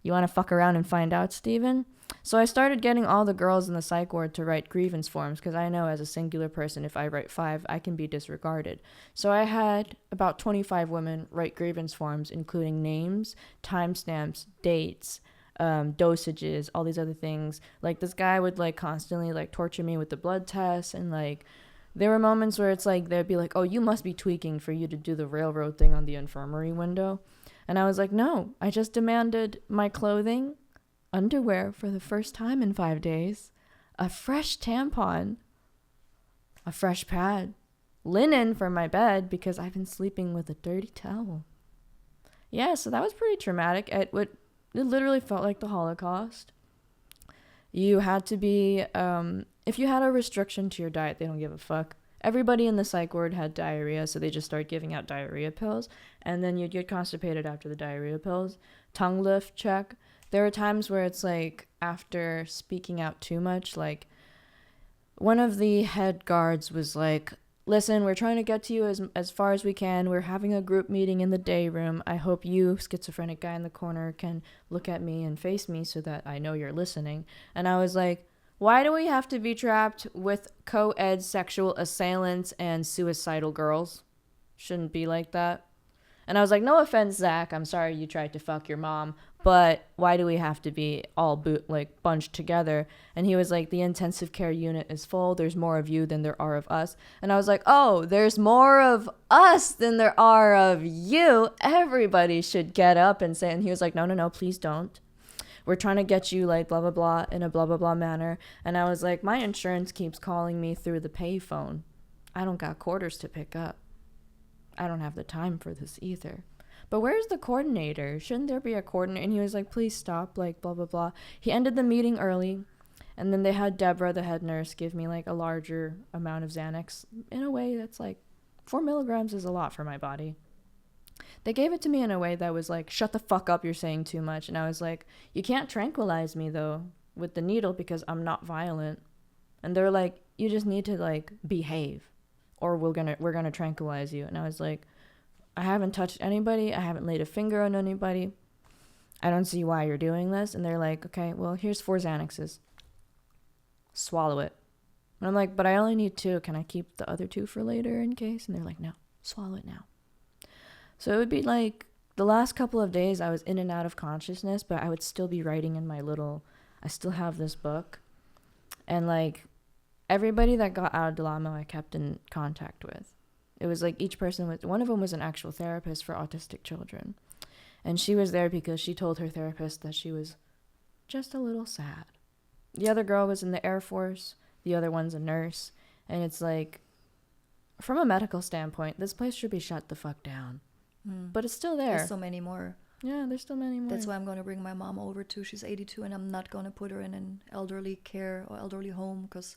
You want to fuck around and find out, Steven? So I started getting all the girls in the psych ward to write grievance forms because I know as a singular person, if I write 5, I can be disregarded. So I had about 25 women write grievance forms, including names, timestamps, dates, dosages, all these other things. Like this guy would like constantly like torture me with the blood tests, and like there were moments where it's like they'd be like, oh, you must be tweaking for you to do the railroad thing on the infirmary window. And I was like, no, I just demanded my clothing, underwear for the first time in 5 days, a fresh tampon, a fresh pad, linen for my bed because I've been sleeping with a dirty towel. Yeah, so that was pretty traumatic. It literally felt like the Holocaust. You had to be, if you had a restriction to your diet, they don't give a fuck. Everybody in the psych ward had diarrhea, so they just started giving out diarrhea pills. And then you'd get constipated after the diarrhea pills. Tongue lift check. There were times where it's like, after speaking out too much, like, one of the head guards was like, listen, we're trying to get to you as far as we can. We're having a group meeting in the day room. I hope you, schizophrenic guy in the corner, can look at me and face me so that I know you're listening. And I was like, why do we have to be trapped with co-ed sexual assailants and suicidal girls? Shouldn't be like that. And I was like, no offense, Zach. I'm sorry you tried to fuck your mom. But why do we have to be all bunched together? And he was like, the intensive care unit is full. There's more of you than there are of us. And I was like, oh, there's more of us than there are of you. Everybody should get up and say. And he was like, no, please don't. We're trying to get you like blah, blah, blah in a blah, blah, blah manner. And I was like, my insurance keeps calling me through the payphone. I don't got quarters to pick up. I don't have the time for this either. But where's the coordinator? Shouldn't there be a coordinator? And he was like, please stop, like, blah, blah, blah. He ended the meeting early. And then they had Deborah, the head nurse, give me, like, a larger amount of Xanax. In a way that's, like, 4 milligrams is a lot for my body. They gave it to me in a way that was like, shut the fuck up, you're saying too much. And I was like, you can't tranquilize me, though, with the needle because I'm not violent. And they're like, you just need to, like, behave or we're gonna tranquilize you. And I was like, I haven't touched anybody. I haven't laid a finger on anybody. I don't see why you're doing this. And they're like, okay, well, here's 4 Xanaxes. Swallow it. And I'm like, but I only need 2. Can I keep the other 2 for later in case? And they're like, no, swallow it now. So it would be like the last couple of days I was in and out of consciousness, but I would still be writing in I still have this book. And like everybody that got out of Del Amo I kept in contact with. It was like each person one of them was an actual therapist for autistic children. And she was there because she told her therapist that she was just a little sad. The other girl was in the Air Force. The other one's a nurse. And it's like, from a medical standpoint, this place should be shut the fuck down. But it's still there. There's so many more. Yeah, there's still many more. That's why I'm going to bring my mom over too. She's 82 and I'm not going to put her in an elderly care or elderly home because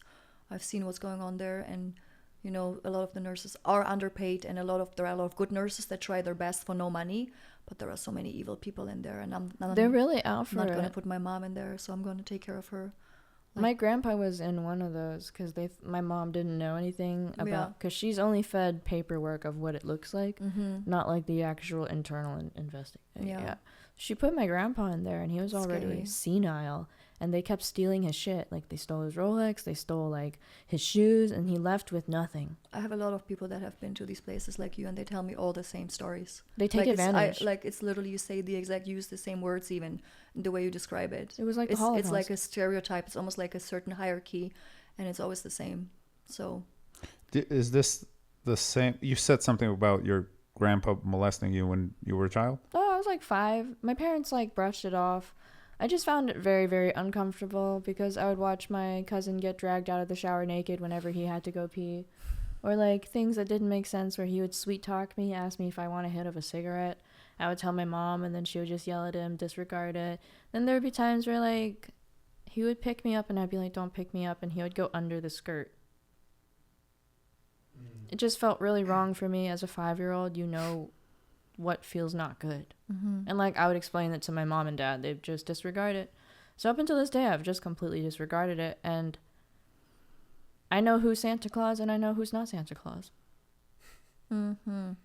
I've seen what's going on there. And, you know, a lot of the nurses are underpaid and there are a lot of good nurses that try their best for no money. But there are so many evil people in there. And they're really out for it. I'm not going to put my mom in there, so I'm going to take care of her. My grandpa was in one of those because my mom didn't know anything about, because she's only fed paperwork of what it looks like, not like the actual internal investigation. Yeah. She put my grandpa in there and he was already senile and they kept stealing his shit. Like they stole his Rolex, they stole like his shoes, and he left with nothing. I have a lot of people that have been to these places like you and they tell me all the same stories. They take advantage. It's literally use the same words even in the way you describe it. It was like the Holocaust. It's like a stereotype. It's almost like a certain hierarchy and it's always the same. So is this the same? You said something about your grandpa molesting you when you were a child? Oh, I was like 5. My parents like brushed it off. I just found it very, very uncomfortable because I would watch my cousin get dragged out of the shower naked whenever he had to go pee. Or like things that didn't make sense where he would sweet talk me, ask me if I want a hit of a cigarette. I would tell my mom and then she would just yell at him, disregard it. Then there would be times where like he would pick me up and I'd be like, don't pick me up, and he would go under the skirt. It just felt really wrong for me as a 5-year-old, you know what feels not good. And like I would explain it to my mom and dad, they'd just disregard it. So up until this day I've just completely disregarded it, and I know who's Santa Claus and I know who's not Santa Claus. Some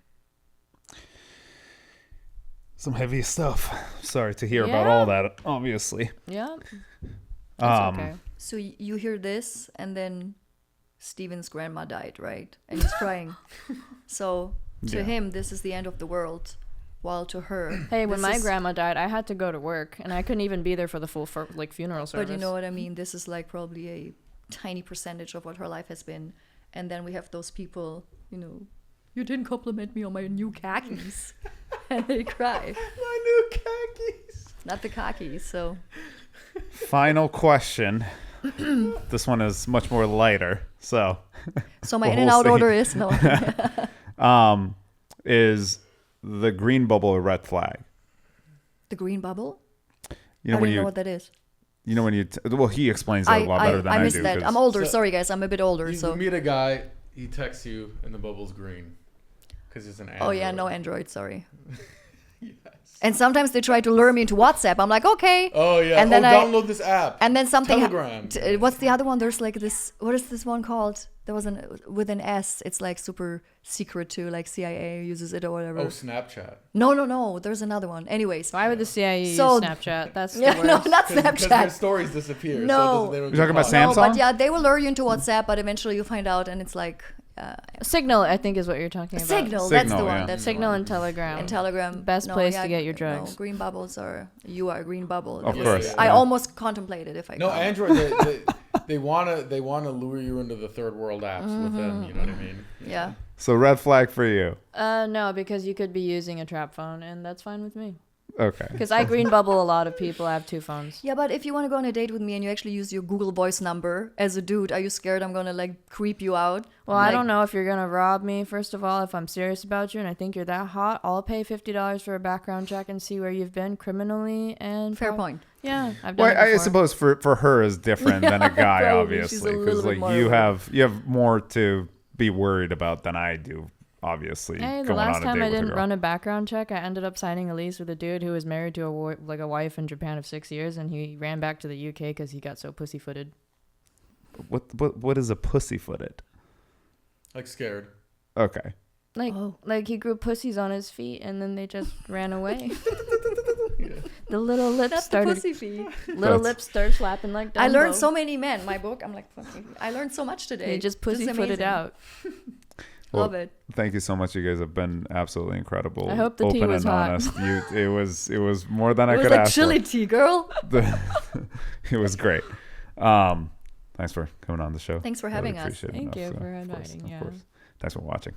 heavy stuff. Sorry to hear about all that, obviously. Yeah. That's okay. So you hear this and then Steven's grandma died, right? And he's crying. So to him, this is the end of the world. While to her, hey, when my grandma died, I had to go to work, and I couldn't even be there for the full funeral service. But you know what I mean? This is like probably a tiny percentage of what her life has been. And then we have those people, you know, you didn't compliment me on my new khakis. And they cry. My new khakis. Not the khakis, so. Final question. This one is much more lighter, so. So my in-and-out order is no. Is the green bubble a red flag? The green bubble? You know, I don't know what that is. You know when you well, he explains that a lot better than I do. I missed that. I'm older. Sorry, guys. I'm a bit older. You meet a guy, he texts you, and the bubble's green because it's an Android. Oh yeah, no Android. Sorry. Yes. And sometimes they try to lure me into WhatsApp. I'm like, okay. Oh yeah. And then download this app. And then something. Telegram. What's the other one? There's like this. What is this one called? There was with an S. It's like super secret too. Like CIA uses it or whatever. Oh, Snapchat. No. There's another one. Anyways. Why would the CIA use Snapchat? That's the worst. No, not Snapchat. Because their stories disappear. No. So you're talking about Samsung? No, but yeah, they will lure you into WhatsApp, but eventually you find out, and it's like. Signal, I think, is what you're talking about. Signal, that's the one. Yeah. That's Signal the one. and Telegram. And Telegram. Best place to get your drugs. No, green bubbles you are a green bubble. Of course. I almost contemplated if I No, could. Android, they wanna lure you into the third world apps with them, you know what I mean? Yeah. So red flag for you. No, because you could be using a trap phone, and that's fine with me. Okay. Because I green bubble a lot of people. I have 2 phones. Yeah, but if you want to go on a date with me and you actually use your Google Voice number as a dude, are you scared I'm going to like creep you out? Well, like, I don't know if you're going to rob me, first of all. If I'm serious about you and I think you're that hot, I'll pay $50 for a background check and see where you've been criminally. And Fair point. Yeah, I've done Well, it before. I suppose for her is different than a guy, probably. She's a obviously, little because bit like more you of have more to be worried about than I do. Obviously, Hey, the going last on a time date I with a didn't girl. run a background check, I ended up signing a lease with a dude who was married to a wife in Japan of 6 years, and he ran back to the UK because he got so pussyfooted. What is a pussyfooted? Like scared. Okay. Like he grew pussies on his feet, and then they just ran away. The little lips That's started. the pussy fee. Lips started flapping like Dumbo. I learned so many men. My book, I'm like, I learned so much today. They just This is pussyfooted amazing. out. Well, Love it. Thank you so much. You guys have been absolutely incredible. I hope the tea open was and hot. honest. It was more than I It was could like ask chili for. tea, girl. It was great. Thanks for coming on the show. Thanks for Really having us. appreciate it Thank enough, you for of course, inviting, of yeah. course. Thanks for watching.